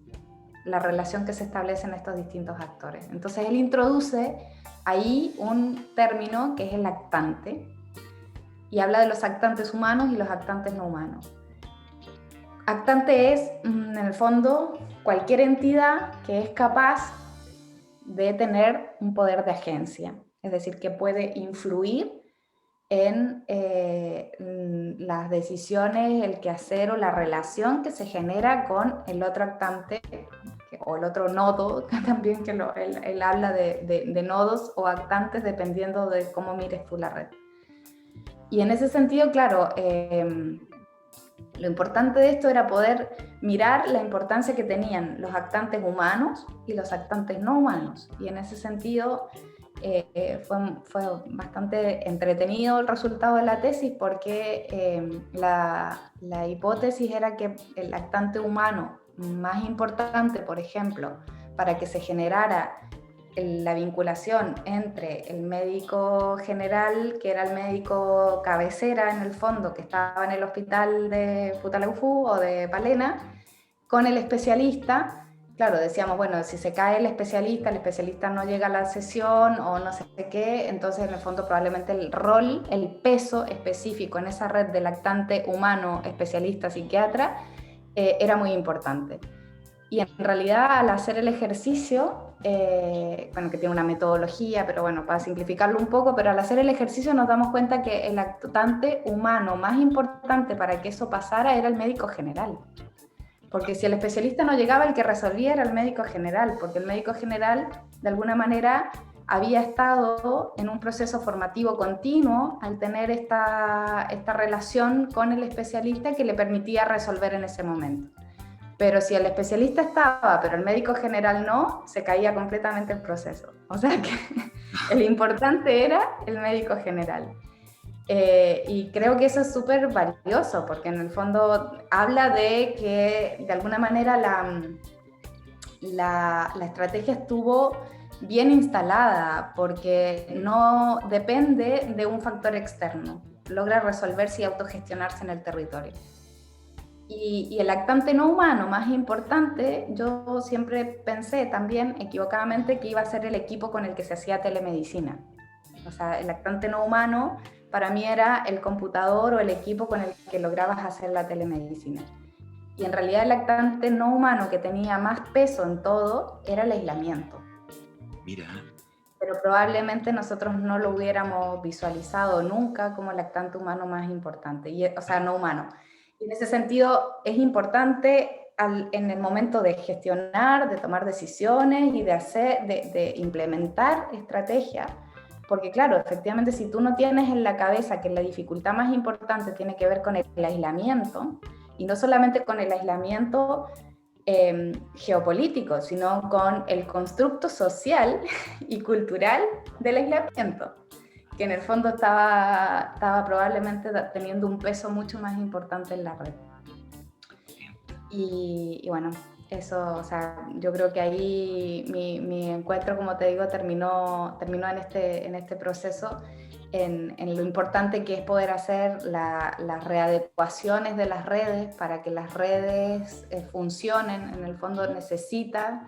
la relación que se establece en estos distintos actores. Entonces él introduce ahí un término que es el actante, y habla de los actantes humanos y los actantes no humanos. Actante es, en el fondo, cualquier entidad que es capaz de tener un poder de agencia, es decir, que puede influir en las decisiones, el quehacer o la relación que se genera con el otro actante o el otro nodo, también que él habla de nodos o actantes dependiendo de cómo mires tú la red. Y en ese sentido, claro, Lo importante de esto era poder mirar la importancia que tenían los lactantes humanos y los lactantes no humanos. Y en ese sentido fue bastante entretenido el resultado de la tesis, porque la hipótesis era que el lactante humano más importante, por ejemplo, para que se generara la vinculación entre el médico general, que era el médico cabecera en el fondo, que estaba en el hospital de Futaleufú o de Palena, con el especialista. Claro, decíamos, bueno, si se cae el especialista no llega a la sesión o no sé qué, entonces en el fondo probablemente el rol, el peso específico en esa red de lactante humano, especialista, psiquiatra, era muy importante. Y en realidad al hacer el ejercicio, bueno, que tiene una metodología, pero bueno, para simplificarlo un poco, pero al hacer el ejercicio nos damos cuenta que el lactante humano más importante para que eso pasara era el médico general. Porque si el especialista no llegaba, el que resolvía era el médico general, porque el médico general, de alguna manera, había estado en un proceso formativo continuo al tener esta relación con el especialista que le permitía resolver en ese momento. Pero si el especialista estaba, pero el médico general no, se caía completamente el proceso. O sea que el importante era el médico general. Y creo que eso es súper valioso, porque en el fondo habla de que de alguna manera la estrategia estuvo bien instalada, porque no depende de un factor externo, logra resolverse y autogestionarse en el territorio. Y el lactante no humano más importante, yo siempre pensé también equivocadamente que iba a ser el equipo con el que se hacía telemedicina. O sea, el lactante no humano para mí era el computador o el equipo con el que lograbas hacer la telemedicina. Y en realidad el lactante no humano que tenía más peso en todo era el aislamiento.
Mira.
Pero probablemente nosotros no lo hubiéramos visualizado nunca como el lactante humano más importante, o sea, no humano. Y en ese sentido es importante en el momento de gestionar, de tomar decisiones y de implementar estrategias, porque claro, efectivamente si tú no tienes en la cabeza que la dificultad más importante tiene que ver con el aislamiento, y no solamente con el aislamiento geopolítico, sino con el constructo social y cultural del aislamiento, que en el fondo estaba probablemente teniendo un peso mucho más importante en la red. Y bueno, eso, o sea, yo creo que ahí mi encuentro, como te digo, terminó en este proceso, en lo importante que es poder hacer las readecuaciones de las redes para que las redes funcionen. En el fondo necesita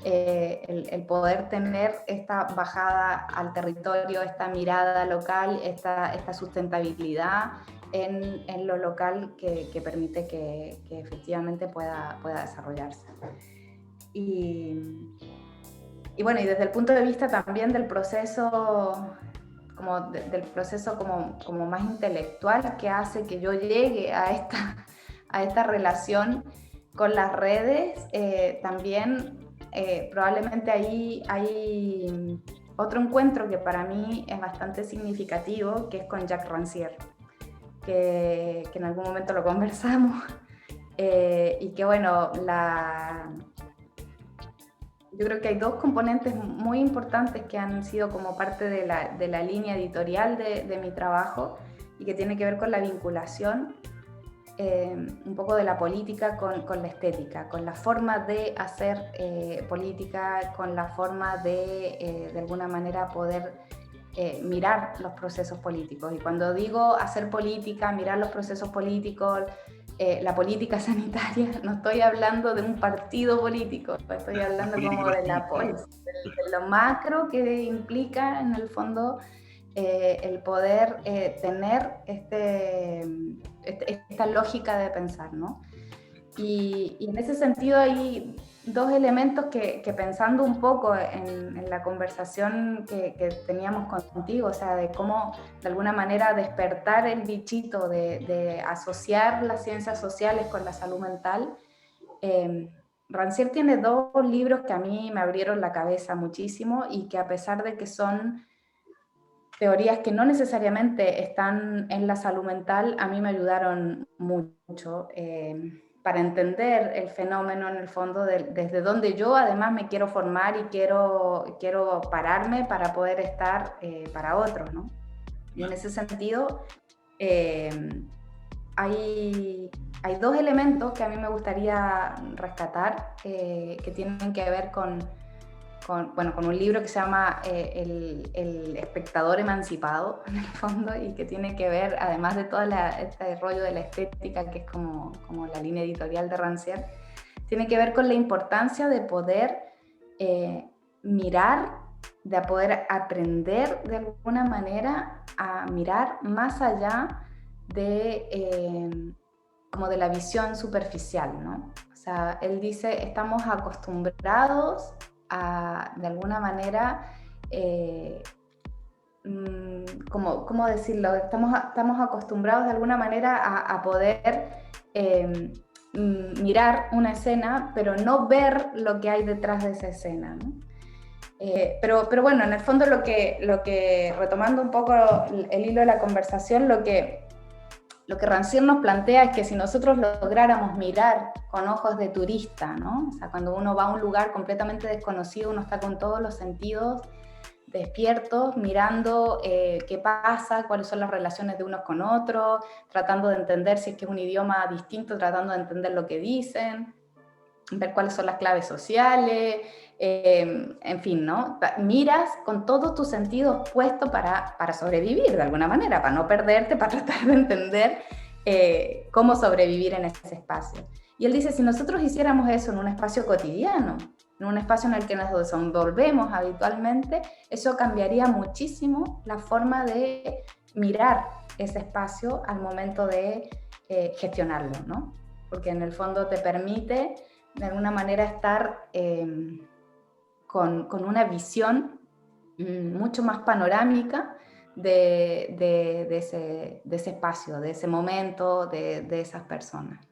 el poder tener esta bajada al territorio, esta mirada local, esta sustentabilidad en lo local que permite que efectivamente pueda desarrollarse. Y bueno, y desde el punto de vista también del proceso del proceso como más intelectual que hace que yo llegue a esta relación con las redes, también probablemente ahí hay otro encuentro que para mí es bastante significativo, que es con Jack Rancière, que en algún momento lo conversamos, y que bueno, yo creo que hay dos componentes muy importantes que han sido como parte de la línea editorial de mi trabajo y que tiene que ver con la vinculación un poco de la política con la estética, con la forma de hacer política, con la forma de alguna manera poder mirar los procesos políticos. Y cuando digo hacer política, mirar los procesos políticos, la política sanitaria, no estoy hablando de un partido político, estoy hablando como de de lo macro que implica en el fondo el poder tener esta lógica de pensar, ¿no? Y en ese sentido hay dos elementos que pensando un poco en la conversación que teníamos contigo, o sea, de cómo de alguna manera despertar el bichito de asociar las ciencias sociales con la salud mental. Rancière tiene dos libros que a mí me abrieron la cabeza muchísimo y que a pesar de que son teorías que no necesariamente están en la salud mental, a mí me ayudaron mucho para entender el fenómeno en el fondo desde donde yo además me quiero formar y quiero pararme para poder estar para otros, ¿no? Y en ese sentido hay dos elementos que a mí me gustaría rescatar que tienen que ver con un libro que se llama el espectador emancipado, en el fondo, y que tiene que ver, además de todo este rollo de la estética, que es como la línea editorial de Rancière, tiene que ver con la importancia de poder mirar, de poder aprender de alguna manera a mirar más allá de, como de la visión superficial, ¿no? O sea, él dice, estamos acostumbrados de alguna manera, ¿cómo decirlo? Estamos acostumbrados de alguna manera a poder mirar una escena, pero no ver lo que hay detrás de esa escena, ¿no? Pero bueno, en el fondo lo que, retomando un poco el hilo de la conversación, lo que Rancière nos plantea es que si nosotros lográramos mirar con ojos de turista, ¿no? O sea, cuando uno va a un lugar completamente desconocido, uno está con todos los sentidos despiertos, mirando qué pasa, cuáles son las relaciones de unos con otros, tratando de entender si es que es un idioma distinto, tratando de entender lo que dicen, ver cuáles son las claves sociales, en fin, ¿no? Miras con todos tus sentidos puestos para sobrevivir de alguna manera, para no perderte, para tratar de entender cómo sobrevivir en ese espacio. Y él dice, si nosotros hiciéramos eso en un espacio cotidiano, en un espacio en el que nos desenvolvemos habitualmente, eso cambiaría muchísimo la forma de mirar ese espacio al momento de gestionarlo, ¿no? Porque en el fondo te permite de alguna manera estar con una visión mucho más panorámica de ese espacio, de ese momento, de esas personas.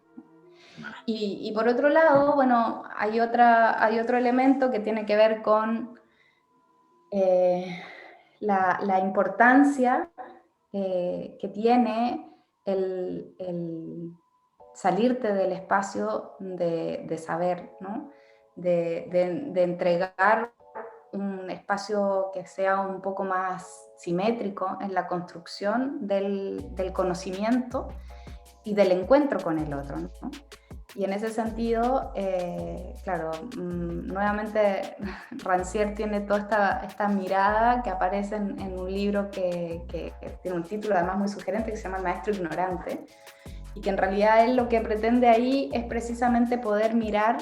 Y por otro lado, bueno, hay otro elemento que tiene que ver con la importancia que tiene el salirte del espacio de saber, ¿no? De entregar un espacio que sea un poco más simétrico en la construcción del conocimiento y del encuentro con el otro, ¿no? Y en ese sentido, claro, nuevamente Rancière tiene toda esta mirada que aparece en un libro que tiene un título además muy sugerente que se llama El maestro ignorante, y que en realidad él lo que pretende ahí es precisamente poder mirar,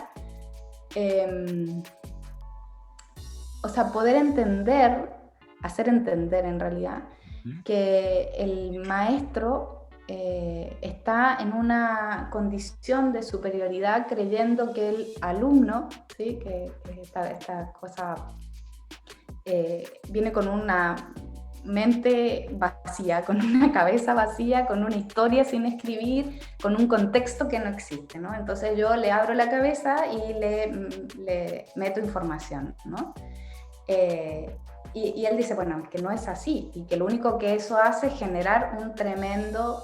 o sea, poder entender, hacer entender en realidad, que el maestro está en una condición de superioridad creyendo que el alumno, ¿sí? que esta cosa viene con una mente vacía, con una cabeza vacía, con una historia sin escribir, con un contexto que no existe, ¿no? Entonces yo le abro la cabeza y le meto información, ¿no? Y él dice, bueno, que no es así, y que lo único que eso hace es generar un tremendo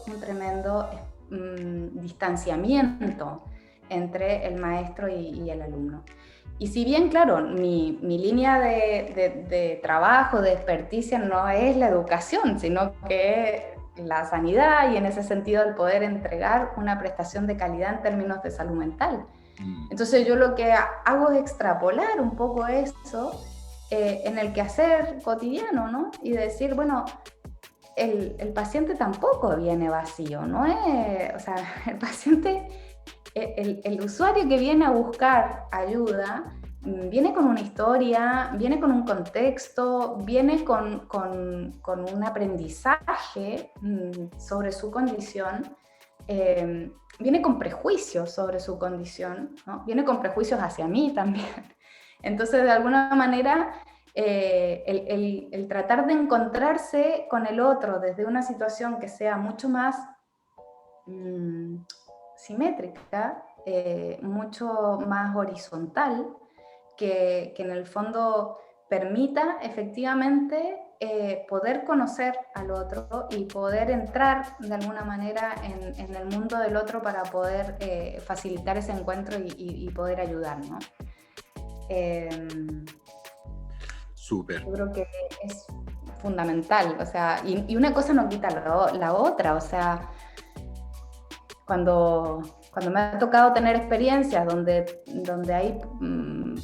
distanciamiento entre el maestro y el alumno. Y si bien, claro, mi línea de trabajo, de experticia no es la educación, sino que es la sanidad y en ese sentido el poder entregar una prestación de calidad en términos de salud mental. Entonces yo lo que hago es extrapolar un poco eso en el quehacer cotidiano, ¿no? Y decir, bueno, el paciente tampoco viene vacío, ¿no? O sea, el paciente, el usuario que viene a buscar ayuda, viene con una historia, viene con un contexto, viene con un aprendizaje sobre su condición, viene con prejuicios sobre su condición, ¿no? Viene con prejuicios hacia mí también. Entonces, de alguna manera, el tratar de encontrarse con el otro desde una situación que sea mucho más simétrica, mucho más horizontal, que en el fondo permita efectivamente poder conocer al otro y poder entrar de alguna manera en el mundo del otro para poder facilitar ese encuentro y poder ayudar, ¿no?
Súper.
Yo creo que es fundamental, o sea, y una cosa no quita la otra, o sea, cuando me ha tocado tener experiencias donde hay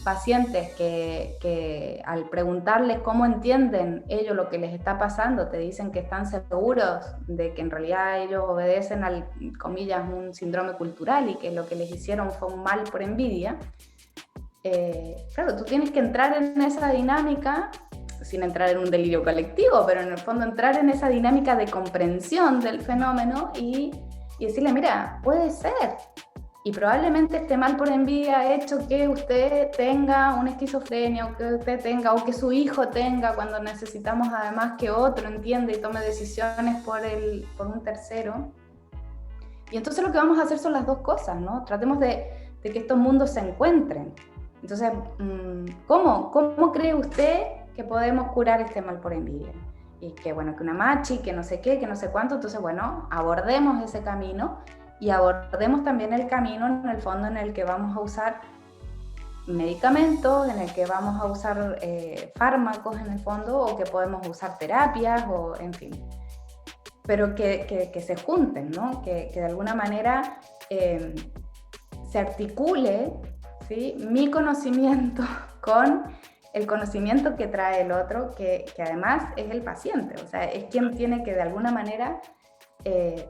pacientes que al preguntarles cómo entienden ellos lo que les está pasando, te dicen que están seguros de que en realidad ellos obedecen al, comillas, un síndrome cultural y que lo que les hicieron fue un mal por envidia. Claro, tú tienes que entrar en esa dinámica, sin entrar en un delirio colectivo, pero en el fondo entrar en esa dinámica de comprensión del fenómeno y decirle, mira, puede ser, y probablemente este mal por envidia ha hecho que usted tenga una esquizofrenia, o que usted tenga, o que su hijo tenga, cuando necesitamos además que otro entienda y tome decisiones por un tercero. Y entonces lo que vamos a hacer son las dos cosas, ¿no? Tratemos de que estos mundos se encuentren. Entonces, ¿cómo cree usted que podemos curar este mal por envidia? Y que bueno, que una machi, que no sé qué, que no sé cuánto. Entonces, bueno, abordemos ese camino y abordemos también el camino en el fondo en el que vamos a usar medicamentos, en el que vamos a usar fármacos en el fondo, o que podemos usar terapias, o en fin. Pero que se junten, ¿no? Que de alguna manera se articule, ¿sí?, mi conocimiento con el conocimiento que trae el otro, que además es el paciente, o sea, es quien tiene que de alguna manera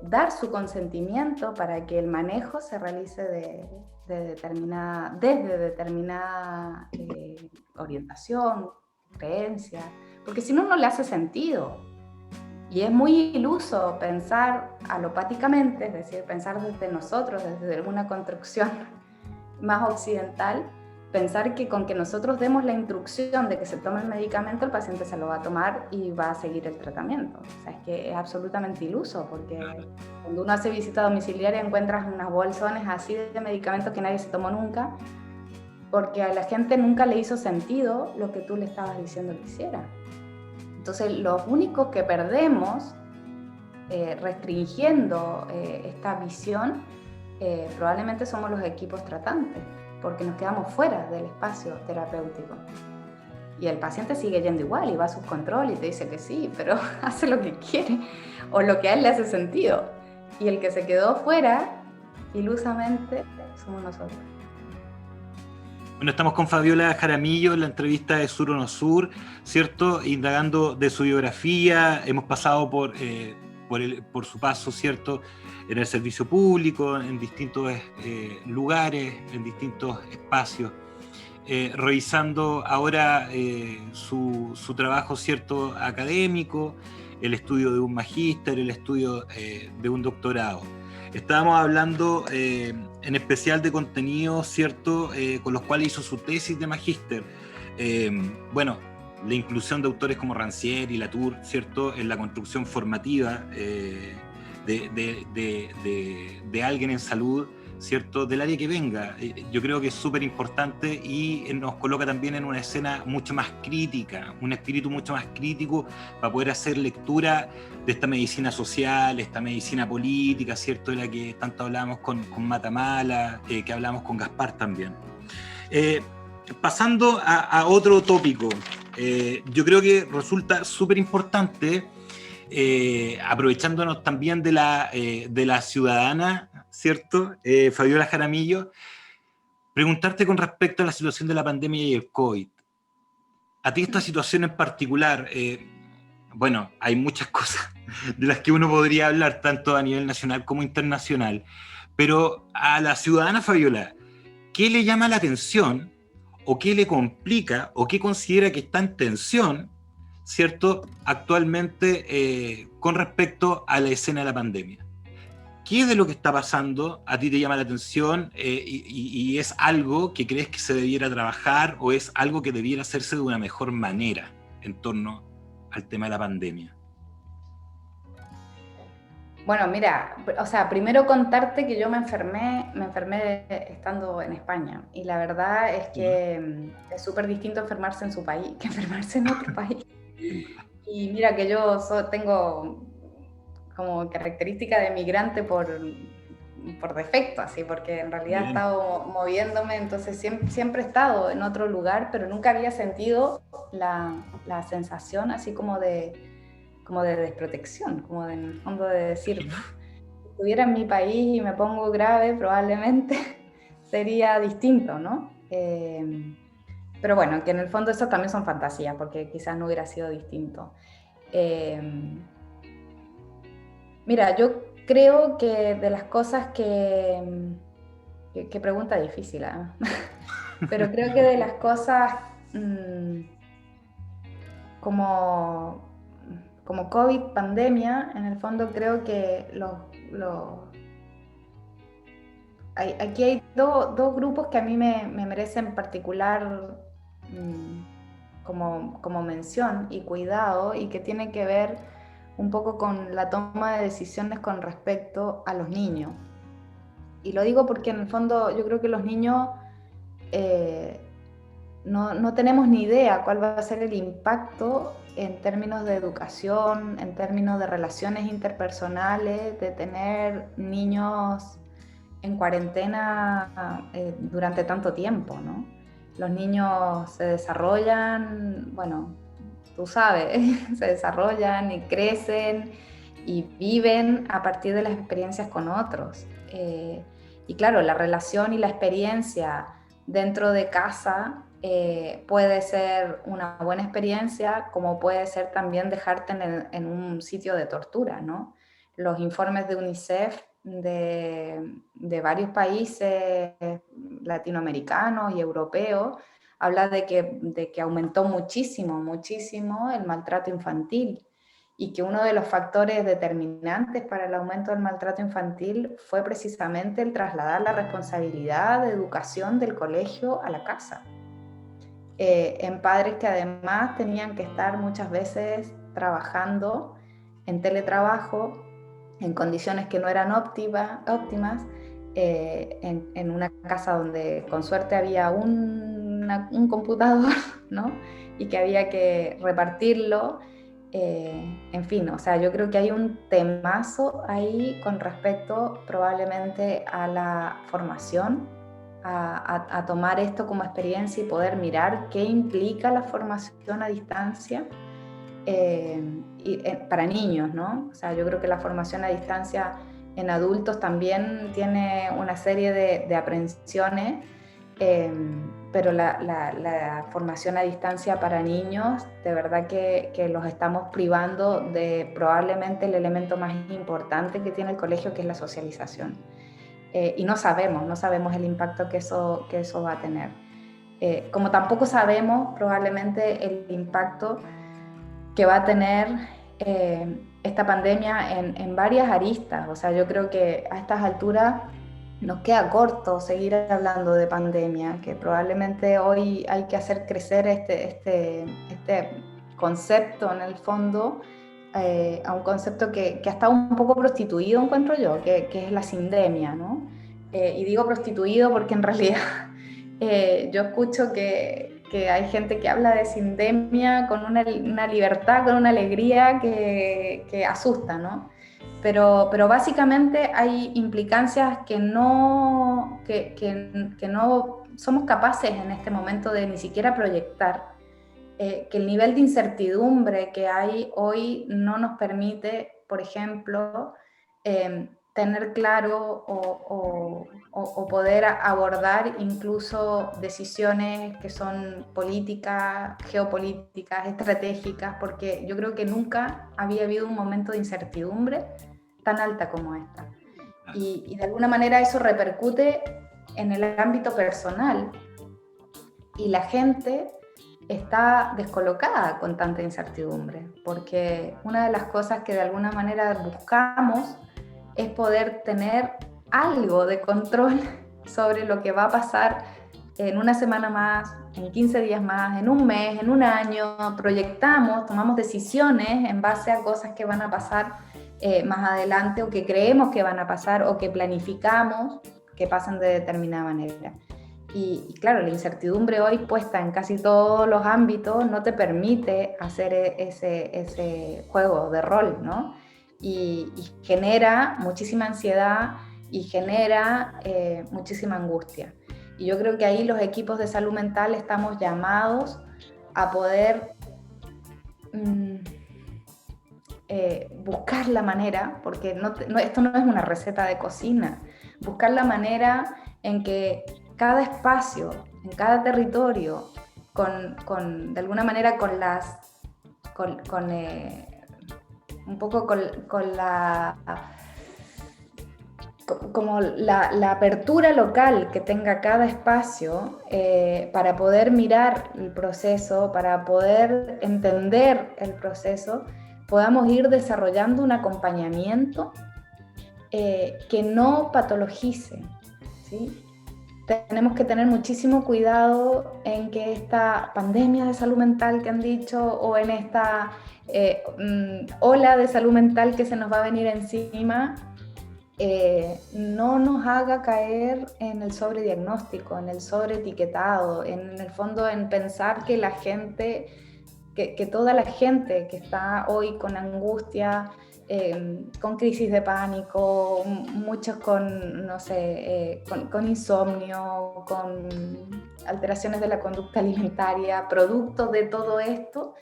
dar su consentimiento para que el manejo se realice desde determinada orientación, creencia, porque si no, no le hace sentido. Y es muy iluso pensar alopáticamente, es decir, pensar desde nosotros, desde alguna construcción más occidental, pensar que con que nosotros demos la instrucción de que se tome el medicamento, el paciente se lo va a tomar y va a seguir el tratamiento. O sea, es que es absolutamente iluso, porque cuando uno hace visita domiciliaria encuentras unas bolsones así de medicamentos que nadie se tomó nunca, porque a la gente nunca le hizo sentido lo que tú le estabas diciendo que hiciera. Entonces, los únicos que perdemos restringiendo esta visión probablemente somos los equipos tratantes, porque nos quedamos fuera del espacio terapéutico. Y el paciente sigue yendo igual y va a su control y te dice que sí, pero hace lo que quiere o lo que a él le hace sentido. Y el que se quedó fuera, ilusamente, somos nosotros.
Bueno, estamos con Fabiola Jaramillo en la entrevista de Sur o No Sur, ¿cierto? Indagando de su biografía. Hemos pasado por su paso, ¿cierto?, en el servicio público, en distintos lugares, en distintos espacios, revisando ahora su trabajo, ¿cierto?, académico, el estudio de un magíster, el estudio de un doctorado. Estábamos hablando en especial de contenidos, ¿cierto?, con los cuales hizo su tesis de magíster. Bueno, la inclusión de autores como Rancière y Latour, ¿cierto?, en la construcción formativa de alguien en salud, ¿cierto?, del área que venga. Yo creo que es súper importante y nos coloca también en una escena mucho más crítica, un espíritu mucho más crítico para poder hacer lectura de esta medicina social, esta medicina política, ¿cierto?, de la que tanto hablamos con Matamala, que hablamos con Gaspar también. Pasando a otro tópico, yo creo que resulta súper importante, aprovechándonos también de la ciudadana, ¿cierto?, Fabiola Jaramillo, preguntarte con respecto a la situación de la pandemia y el COVID. A ti esta situación en particular, bueno, hay muchas cosas de las que uno podría hablar, tanto a nivel nacional como internacional, pero a la ciudadana Fabiola, ¿qué le llama la atención o qué le complica o qué considera que está en tensión, ¿cierto?, actualmente con respecto a la escena de la pandemia? ¿Qué de lo que está pasando a ti te llama la atención y es algo que crees que se debiera trabajar o es algo que debiera hacerse de una mejor manera en torno al tema de la pandemia?
Bueno, mira, o sea, primero contarte que yo me enfermé estando en España, y la verdad es que es súper distinto enfermarse en su país que enfermarse en otro país. Y mira que yo tengo como característica de migrante por defecto, así, porque en realidad he
Bien.
estado moviéndome, entonces siempre he estado en otro lugar, pero nunca había sentido la sensación así como de desprotección, como en el fondo de decir, si estuviera en mi país y me pongo grave, probablemente sería distinto, ¿no? Pero bueno, que en el fondo eso también son fantasías, porque quizás no hubiera sido distinto. Eh, Mira, yo creo que de las cosas que pregunta difícil, ¿ah? Pero creo que de las cosas mmm, como, como COVID, pandemia, en el fondo creo que aquí hay dos grupos que a mí me merecen particular como mención y cuidado, y que tienen que ver un poco con la toma de decisiones con respecto a los niños. Y lo digo porque en el fondo yo creo que los niños no tenemos ni idea cuál va a ser el impacto en términos de educación, en términos de relaciones interpersonales, de tener niños en cuarentena durante tanto tiempo, ¿no? Los niños se desarrollan, bueno, tú sabes, se desarrollan y crecen y viven a partir de las experiencias con otros. Y claro, la relación y la experiencia dentro de casa puede ser una buena experiencia, como puede ser también dejarte en un sitio de tortura, ¿no? Los informes de UNICEF de varios países latinoamericanos y europeos habla de que aumentó muchísimo el maltrato infantil, y que uno de los factores determinantes para el aumento del maltrato infantil fue precisamente el trasladar la responsabilidad de educación del colegio a la casa, en padres que además tenían que estar muchas veces trabajando en teletrabajo, en condiciones que no eran óptimas, en una casa donde con suerte había un computador, ¿no? Y que había que repartirlo. En fin, o sea, yo creo que hay un temazo ahí con respecto probablemente a la formación, a tomar esto como experiencia y poder mirar qué implica la formación a distancia para niños, ¿no? O sea, yo creo que la formación a distancia en adultos también tiene una serie de aprensiones, pero la formación a distancia para niños, de verdad que los estamos privando de probablemente el elemento más importante que tiene el colegio, que es la socialización. Y no sabemos el impacto que eso va a tener. Como tampoco sabemos probablemente el impacto que va a tener esta pandemia en varias aristas. O sea, yo creo que a estas alturas nos queda corto seguir hablando de pandemia, que probablemente hoy hay que hacer crecer este concepto en el fondo a un concepto que ha estado un poco prostituido, encuentro yo, que es la sindemia, ¿no? Y digo prostituido porque en realidad yo escucho que hay gente que habla de sindemia con una libertad, con una alegría que asusta, ¿no? Pero básicamente hay implicancias que no somos capaces en este momento de ni siquiera proyectar, que el nivel de incertidumbre que hay hoy no nos permite, por ejemplo, tener claro o poder abordar incluso decisiones que son políticas, geopolíticas, estratégicas, porque yo creo que nunca había habido un momento de incertidumbre tan alta como esta. Y de alguna manera eso repercute en el ámbito personal, y la gente está descolocada con tanta incertidumbre, porque una de las cosas que de alguna manera buscamos es poder tener algo de control sobre lo que va a pasar en una semana más, en 15 días más, en un mes, en un año. Proyectamos, tomamos decisiones en base a cosas que van a pasar más adelante, o que creemos que van a pasar, o que planificamos que pasen de determinada manera. Y claro, la incertidumbre hoy puesta en casi todos los ámbitos no te permite hacer ese juego de rol, ¿no? Y genera muchísima ansiedad y genera muchísima angustia. Y yo creo que ahí los equipos de salud mental estamos llamados a poder buscar la manera, porque esto no es una receta de cocina, buscar la manera en que cada espacio, en cada territorio, de alguna manera un poco con la como la apertura local que tenga cada espacio para poder mirar el proceso, para poder entender el proceso, podamos ir desarrollando un acompañamiento que no patologice, ¿sí? Tenemos que tener muchísimo cuidado en que esta pandemia de salud mental que han dicho, o en esta ola de salud mental que se nos va a venir encima, no nos haga caer en el sobrediagnóstico, en el sobreetiquetado, en el fondo en pensar que la gente, que toda la gente que está hoy con angustia, con crisis de pánico, muchos con, no sé, con insomnio, con alteraciones de la conducta alimentaria, producto de todo esto,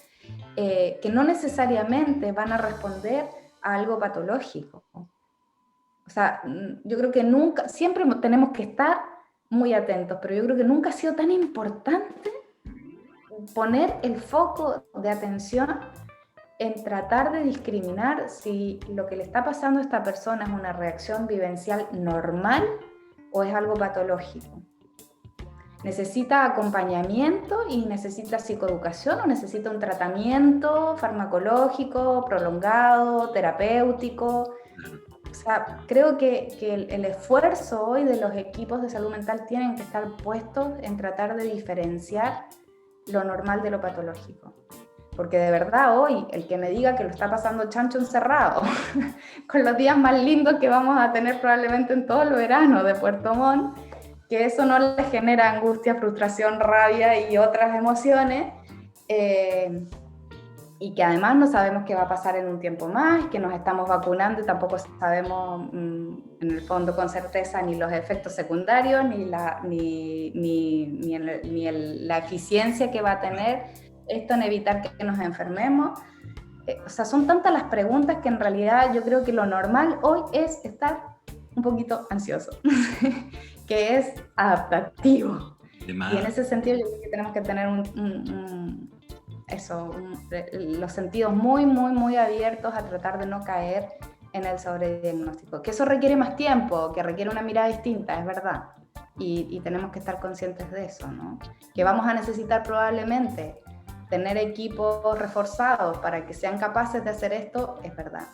que no necesariamente van a responder a algo patológico. O sea, yo creo que nunca, siempre tenemos que estar muy atentos, pero yo creo que nunca ha sido tan importante poner el foco de atención en tratar de discriminar si lo que le está pasando a esta persona es una reacción vivencial normal o es algo patológico. ¿Necesita acompañamiento y necesita psicoeducación o necesita un tratamiento farmacológico, prolongado, terapéutico? O sea, creo que el esfuerzo hoy de los equipos de salud mental tienen que estar puestos en tratar de diferenciar lo normal de lo patológico. Porque de verdad hoy, el que me diga que lo está pasando chancho encerrado, con los días más lindos que vamos a tener probablemente en todo el verano de Puerto Montt, que eso no le genera angustia, frustración, rabia y otras emociones, y que además no sabemos qué va a pasar en un tiempo más, que nos estamos vacunando y tampoco sabemos en el fondo con certeza ni los efectos secundarios, ni la eficiencia que va a tener esto en evitar que nos enfermemos. O sea, son tantas las preguntas que en realidad yo creo que lo normal hoy es estar un poquito ansioso, que es adaptativo. Y en ese sentido yo creo que tenemos que tener los sentidos muy, muy, muy abiertos a tratar de no caer en el sobrediagnóstico. Que eso requiere más tiempo, que requiere una mirada distinta, es verdad. Y tenemos que estar conscientes de eso, ¿no? Que vamos a necesitar probablemente tener equipos reforzados para que sean capaces de hacer esto, es verdad.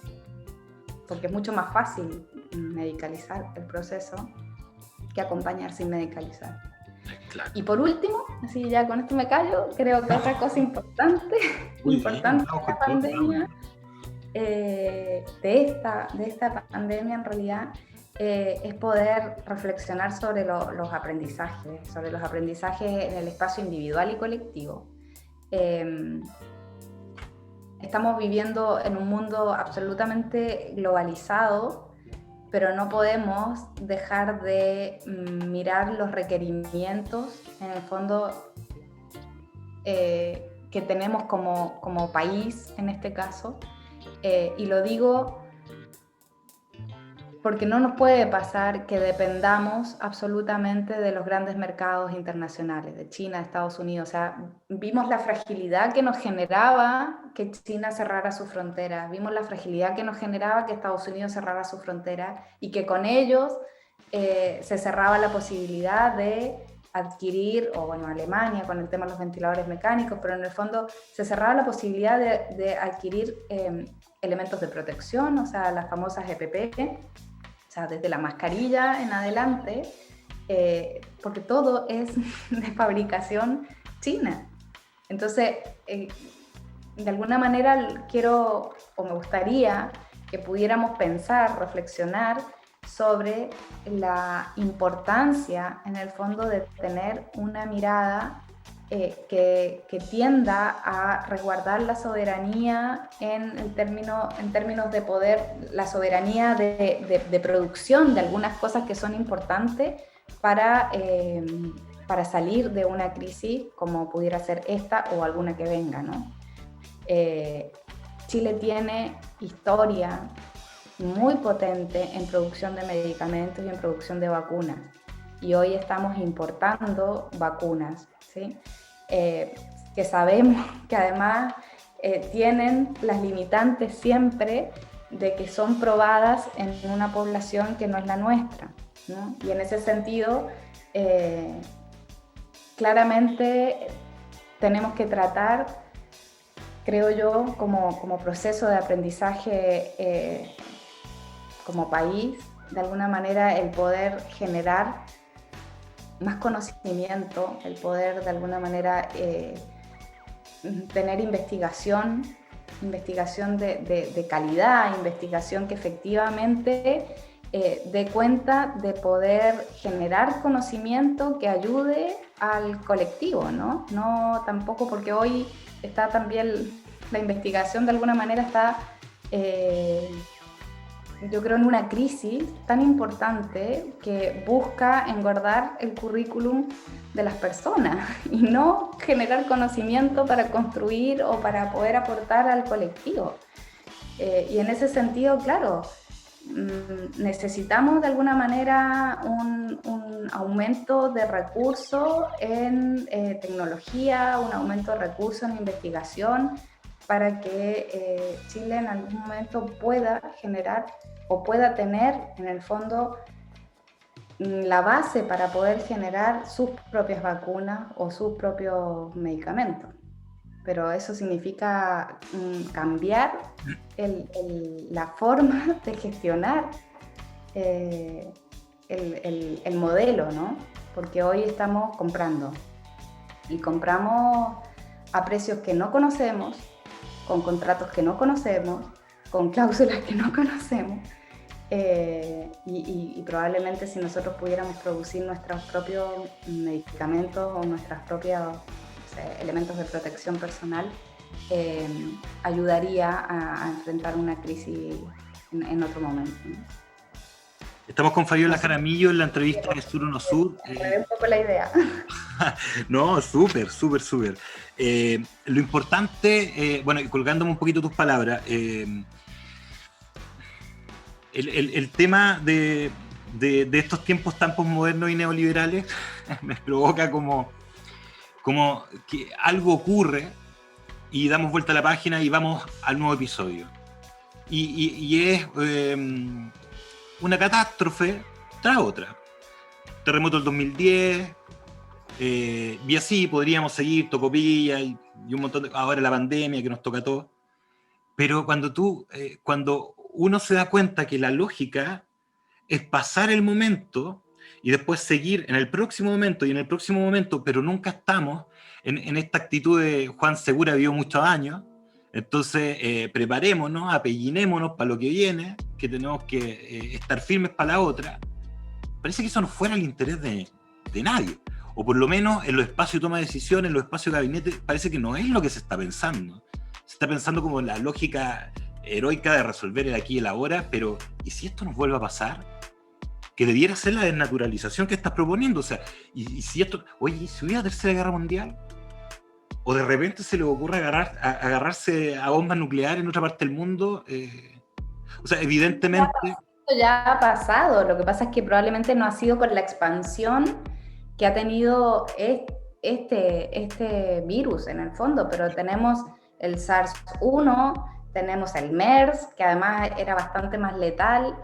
Porque es mucho más fácil medicalizar el proceso que acompañar sin medicalizar. Claro. Y por último, así ya con esto me callo, creo que otra cosa importante de la pandemia, de esta pandemia en realidad, es poder reflexionar sobre los aprendizajes en el espacio individual y colectivo. Estamos viviendo en un mundo absolutamente globalizado, pero no podemos dejar de mirar los requerimientos, en el fondo, que tenemos como país, en este caso. Y lo digo porque no nos puede pasar que dependamos absolutamente de los grandes mercados internacionales, de China, de Estados Unidos. O sea, vimos la fragilidad que nos generaba que China cerrara sus fronteras, vimos la fragilidad que nos generaba que Estados Unidos cerrara sus fronteras y que con ellos se cerraba la posibilidad de adquirir, o bueno, Alemania con el tema de los ventiladores mecánicos, pero en el fondo se cerraba la posibilidad de adquirir elementos de protección, o sea, las famosas EPP, o sea, desde la mascarilla en adelante, porque todo es de fabricación china. Entonces, de alguna manera quiero, o me gustaría que pudiéramos pensar, reflexionar sobre la importancia, en el fondo, de tener una mirada que tienda a resguardar la soberanía en términos de poder, la soberanía de producción de algunas cosas que son importantes para salir de una crisis como pudiera ser esta o alguna que venga, ¿no? Chile tiene historia muy potente en producción de medicamentos y en producción de vacunas, y hoy estamos importando vacunas, ¿sí? Que sabemos que además tienen las limitantes siempre de que son probadas en una población que no es la nuestra, ¿no? Y en ese sentido, claramente tenemos que tratar, creo yo, como proceso de aprendizaje como país, de alguna manera el poder generar más conocimiento, el poder de alguna manera tener investigación de calidad, investigación que efectivamente dé cuenta de poder generar conocimiento que ayude al colectivo, ¿no? No tampoco, porque hoy está también la investigación de alguna manera está yo creo en una crisis tan importante que busca engordar el currículum de las personas y no generar conocimiento para construir o para poder aportar al colectivo. Y en ese sentido, claro, necesitamos de alguna manera un aumento de recursos en tecnología, un aumento de recursos en investigación, para que Chile en algún momento pueda generar o pueda tener, en el fondo, la base para poder generar sus propias vacunas o sus propios medicamentos. Pero eso significa cambiar la forma de gestionar el modelo, ¿no? Porque hoy estamos comprando, y compramos a precios que no conocemos, con contratos que no conocemos, con cláusulas que no conocemos, y probablemente si nosotros pudiéramos producir nuestros propios medicamentos o nuestros propios elementos de protección personal, ayudaría a enfrentar una crisis en otro momento, ¿no?
Estamos con Fabiola Jaramillo en la entrevista de Sur Uno Sur.
Un poco la idea.
No, súper. Lo importante, bueno, colgándome un poquito tus palabras, el tema de estos tiempos tan posmodernos y neoliberales me provoca como que algo ocurre y damos vuelta a la página y vamos al nuevo episodio. Y es una catástrofe tras otra. Terremoto del 2010, y así podríamos seguir, Tocopilla y un montón de... Ahora la pandemia que nos toca a todos. Pero cuando uno se da cuenta que la lógica es pasar el momento y después seguir en el próximo momento y en el próximo momento, pero nunca estamos en esta actitud de Juan Segura vivió muchos años, entonces preparémonos, apellinémonos para lo que viene, que tenemos que estar firmes para la otra. Parece que eso no fuera el interés de nadie, o por lo menos en los espacios de toma de decisiones, en los espacios de gabinete, parece que no es lo que se está pensando. Se está pensando como la lógica heroica de resolver el aquí y el ahora, pero ¿y si esto nos vuelve a pasar? Que debiera ser la desnaturalización que estás proponiendo. O sea, y si esto, oye, si hubiera tercera guerra mundial, o de repente se le ocurre agarrarse a bombas nucleares en otra parte del mundo, o sea, evidentemente...
Esto ya ha pasado, lo que pasa es que probablemente no ha sido con la expansión que ha tenido este virus en el fondo, pero tenemos el SARS-1, tenemos el MERS, que además era bastante más letal.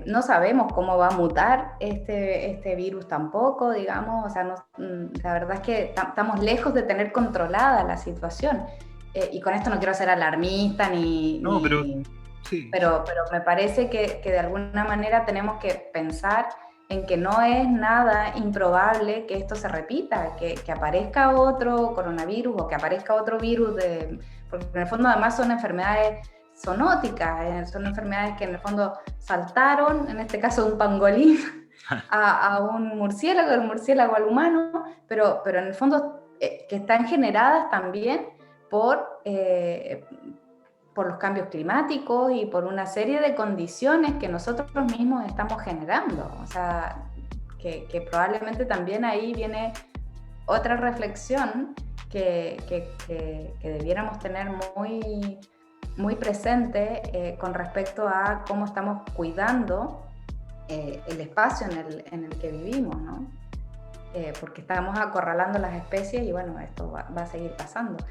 No sabemos cómo va a mutar este virus tampoco, digamos, o sea, la verdad es que estamos lejos de tener controlada la situación. Y con esto no quiero ser alarmista
No, pero... Sí.
Pero me parece que de alguna manera tenemos que pensar en que no es nada improbable que esto se repita, que aparezca otro coronavirus o que aparezca otro virus, porque en el fondo además son enfermedades zoonóticas, son enfermedades que en el fondo saltaron, en este caso un pangolín, a un murciélago, del murciélago al humano, pero en el fondo que están generadas también por los cambios climáticos y por una serie de condiciones que nosotros mismos estamos generando. O sea, que probablemente también ahí viene otra reflexión que debiéramos tener muy, muy presente con respecto a cómo estamos cuidando el espacio en el que vivimos, ¿no? Porque estamos acorralando las especies y bueno, esto va a seguir pasando.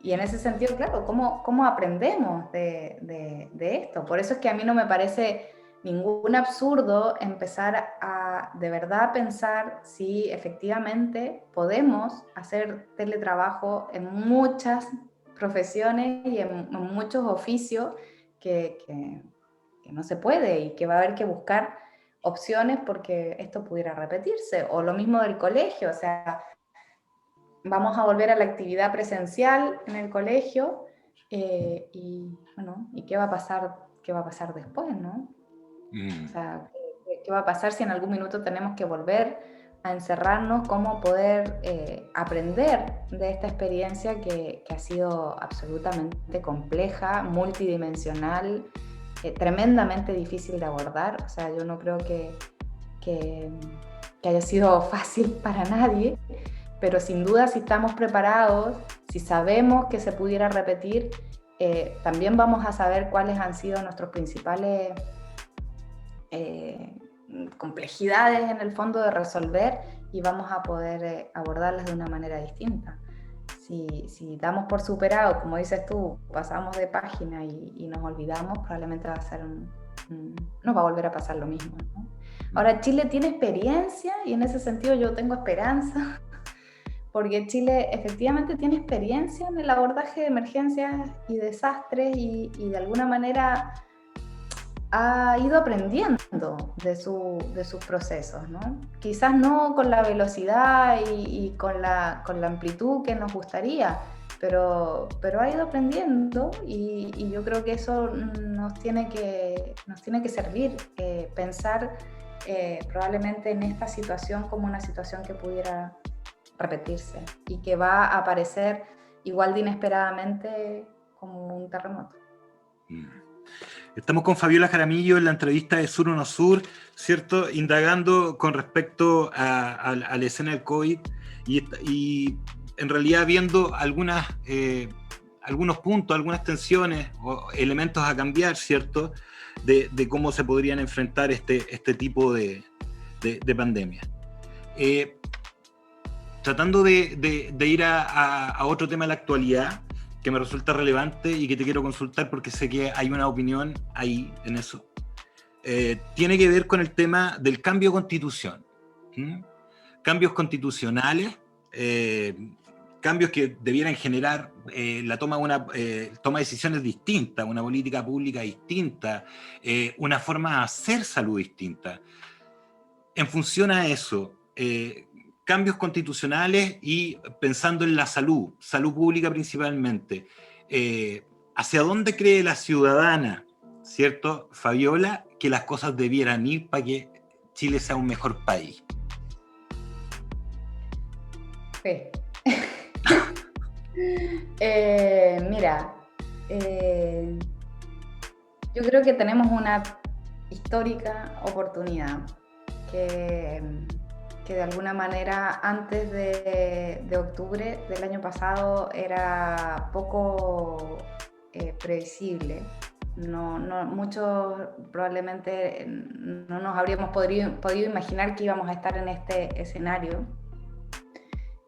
Y en ese sentido, claro, ¿cómo aprendemos de esto? Por eso es que a mí no me parece ningún absurdo empezar a de verdad pensar si efectivamente podemos hacer teletrabajo en muchas profesiones y en muchos oficios que no se puede y que va a haber que buscar opciones porque esto pudiera repetirse. O lo mismo del colegio, o sea, vamos a volver a la actividad presencial en el colegio y bueno, ¿y qué va a pasar después, no? O sea, ¿qué va a pasar si en algún minuto tenemos que volver a encerrarnos? ¿Cómo poder aprender de esta experiencia que ha sido absolutamente compleja, multidimensional, tremendamente difícil de abordar? O sea, yo no creo que haya sido fácil para nadie, pero sin duda si estamos preparados, si sabemos que se pudiera repetir, también vamos a saber cuáles han sido nuestros principales complejidades en el fondo de resolver y vamos a poder abordarlas de una manera distinta. Si damos por superado, como dices tú, pasamos de página y nos olvidamos, probablemente va a ser nos va a volver a pasar lo mismo, ¿no? Ahora, Chile tiene experiencia y en ese sentido yo tengo esperanza, porque Chile efectivamente tiene experiencia en el abordaje de emergencias y desastres y de alguna manera ha ido aprendiendo de sus procesos, ¿no? Quizás no con la velocidad y con la amplitud que nos gustaría, pero ha ido aprendiendo y yo creo que eso nos tiene que servir, pensar probablemente en esta situación como una situación que pudiera repetirse y que va a aparecer igual de inesperadamente como un terremoto.
Estamos con Fabiola Jaramillo en la entrevista de Sur o No Sur, ¿cierto? Indagando con respecto a la escena del COVID y en realidad viendo algunos puntos, algunas tensiones o elementos a cambiar, ¿cierto? De cómo se podrían enfrentar este tipo de pandemia. Tratando de ir a otro tema de la actualidad que me resulta relevante y que te quiero consultar porque sé que hay una opinión ahí en eso. Tiene que ver con el tema del cambio de constitución. Cambios constitucionales, cambios que debieran generar la toma de decisiones distintas, una política pública distinta, una forma de hacer salud distinta. En función a eso, cambios constitucionales y pensando en la salud pública principalmente, ¿hacia dónde cree la ciudadana, cierto, Fabiola, que las cosas debieran ir para que Chile sea un mejor país?
Sí. Mira, yo creo que tenemos una histórica oportunidad que de alguna manera antes de octubre del año pasado era poco previsible. Muchos probablemente no nos habríamos podido imaginar que íbamos a estar en este escenario.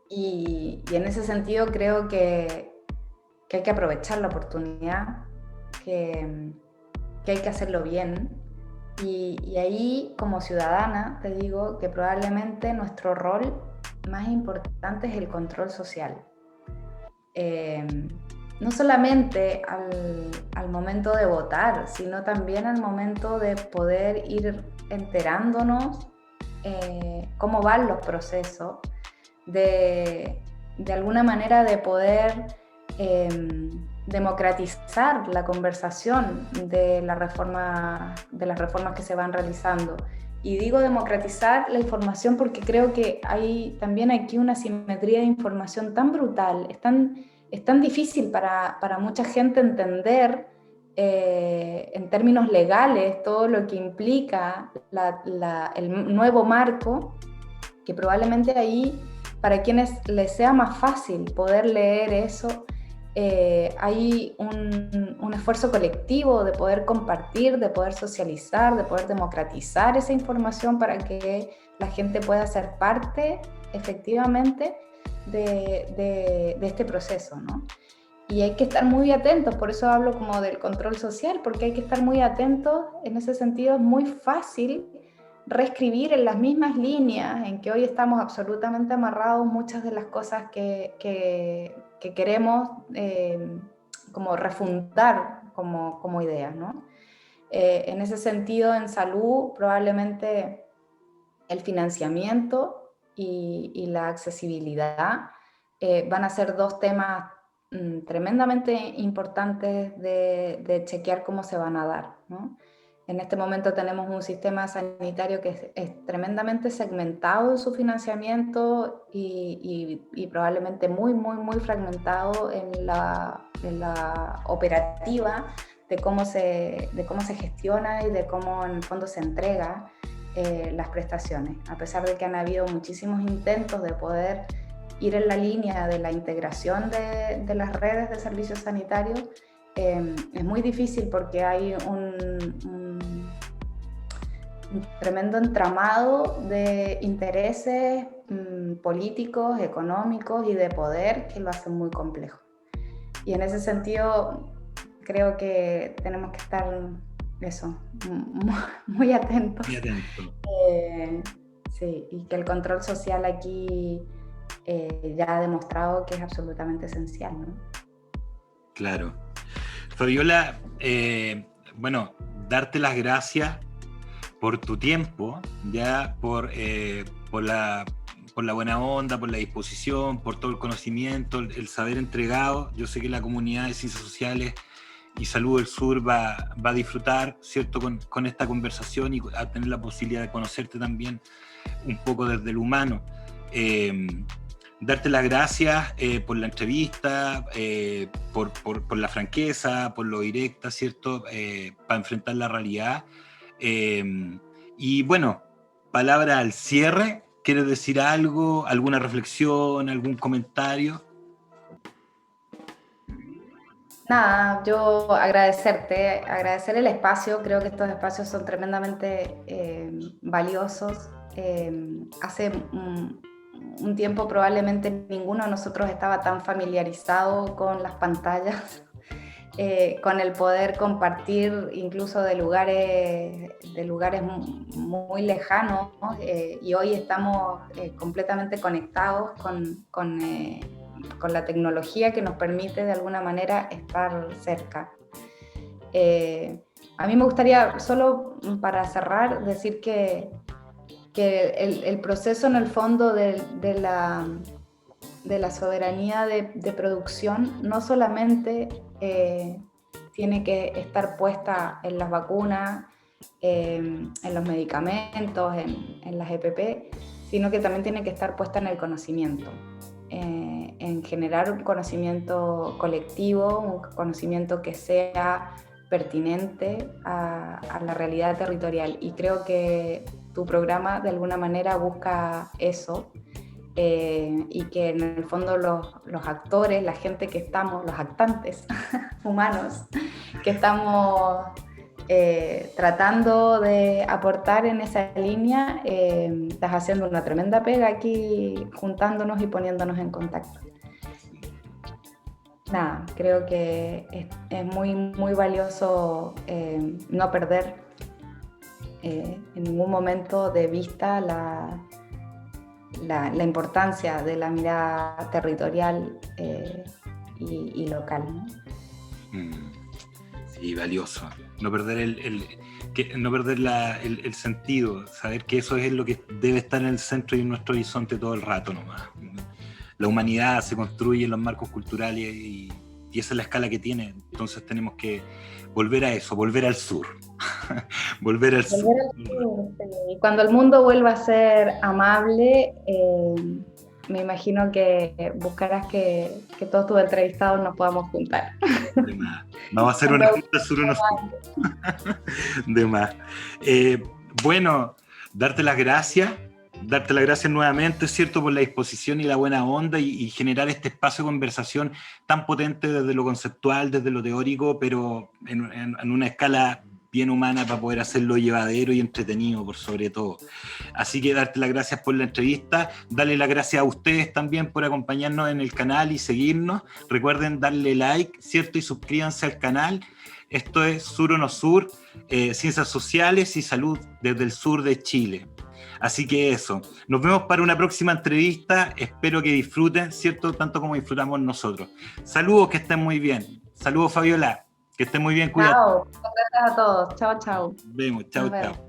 Y en ese sentido creo que hay que aprovechar la oportunidad, que hay que hacerlo bien. Y ahí, como ciudadana, te digo que probablemente nuestro rol más importante es el control social. No solamente al momento de votar, sino también al momento de poder ir enterándonos cómo van los procesos, de alguna manera de poder democratizar la conversación de las reformas que se van realizando. Y digo democratizar la información porque creo que hay también aquí una asimetría de información tan brutal, es tan difícil para mucha gente entender en términos legales todo lo que implica el nuevo marco, que probablemente ahí, para quienes les sea más fácil poder leer eso, hay un esfuerzo colectivo de poder compartir, de poder socializar, de poder democratizar esa información para que la gente pueda ser parte efectivamente de este proceso, ¿no? Y hay que estar muy atentos, por eso hablo como del control social, porque hay que estar muy atentos. En ese sentido es muy fácil reescribir en las mismas líneas en que hoy estamos absolutamente amarrados muchas de las cosas que queremos como refundar como ideas, ¿no? En ese sentido, en salud, probablemente el financiamiento y la accesibilidad van a ser dos temas tremendamente importantes de chequear cómo se van a dar, ¿no? En este momento tenemos un sistema sanitario que es tremendamente segmentado en su financiamiento y probablemente muy, muy, muy fragmentado en la operativa de cómo se gestiona y de cómo en el fondo se entrega las prestaciones. A pesar de que han habido muchísimos intentos de poder ir en la línea de la integración de las redes de servicios sanitarios, es muy difícil porque hay un tremendo entramado de intereses políticos, económicos y de poder que lo hacen muy complejo. Y en ese sentido creo que tenemos que estar muy atentos.
Muy atento.
Sí, y que el control social aquí ya ha demostrado que es absolutamente esencial, ¿no?
Claro. Fabiola, bueno, darte las gracias por tu tiempo, ya por la buena onda, por la disposición, por todo el conocimiento, el saber entregado. Yo sé que la comunidad de Ciencias Sociales y Salud del Sur va a disfrutar, ¿cierto?, con esta conversación y a tener la posibilidad de conocerte también un poco desde el humano. Darte las gracias por la entrevista, por la franqueza, por lo directa, ¿cierto?, para enfrentar la realidad. Y bueno, palabra al cierre. ¿Quieres decir algo, alguna reflexión, algún comentario?
Nada, yo agradecer el espacio. Creo que estos espacios son tremendamente valiosos. Hace un tiempo probablemente ninguno de nosotros estaba tan familiarizado con las pantallas, con el poder compartir incluso de lugares muy lejanos, ¿no? Y hoy estamos completamente conectados con la tecnología que nos permite de alguna manera estar cerca. A mí me gustaría, solo para cerrar, decir que el proceso en el fondo de la soberanía de producción no solamente tiene que estar puesta en las vacunas, en los medicamentos, en las EPP, sino que también tiene que estar puesta en el conocimiento, en generar un conocimiento colectivo, un conocimiento que sea pertinente a la realidad territorial. Y creo que tu programa de alguna manera busca eso, y que en el fondo los actores, la gente que estamos, los actantes humanos, que estamos tratando de aportar en esa línea, estás haciendo una tremenda pega aquí juntándonos y poniéndonos en contacto. Nada, creo que es muy, muy valioso no perder en ningún momento de vista la importancia de la mirada territorial y local, ¿no?
Sí, valioso. No perder el sentido, saber que eso es lo que debe estar en el centro y en nuestro horizonte todo el rato nomás. La humanidad se construye en los marcos culturales y y esa es la escala que tiene. Entonces tenemos que volver a eso, volver al sur. Volver al sur.
Volver al sur, sí. Y cuando el mundo vuelva a ser amable, me imagino que buscarás que todos tus entrevistados nos podamos juntar.
De más. Vamos a hacer una junta sur o no sur. De más. Bueno, darte las gracias nuevamente, ¿cierto?, por la disposición y la buena onda y generar este espacio de conversación tan potente desde lo conceptual, desde lo teórico, pero en una escala bien humana para poder hacerlo llevadero y entretenido por sobre todo. Así que darte las gracias por la entrevista, darle las gracias a ustedes también por acompañarnos en el canal y seguirnos. Recuerden darle like, ¿cierto?, y suscríbanse al canal. Esto es Sur o no Sur, Ciencias Sociales y Salud desde el sur de Chile. Así que eso, nos vemos para una próxima entrevista, espero que disfruten, ¿cierto?, tanto como disfrutamos nosotros. Saludos, que estén muy bien. Saludos, Fabiola, que estén muy bien, cuídate.
Chao, gracias a todos. Chao, chao.
Nos vemos, chao, chao.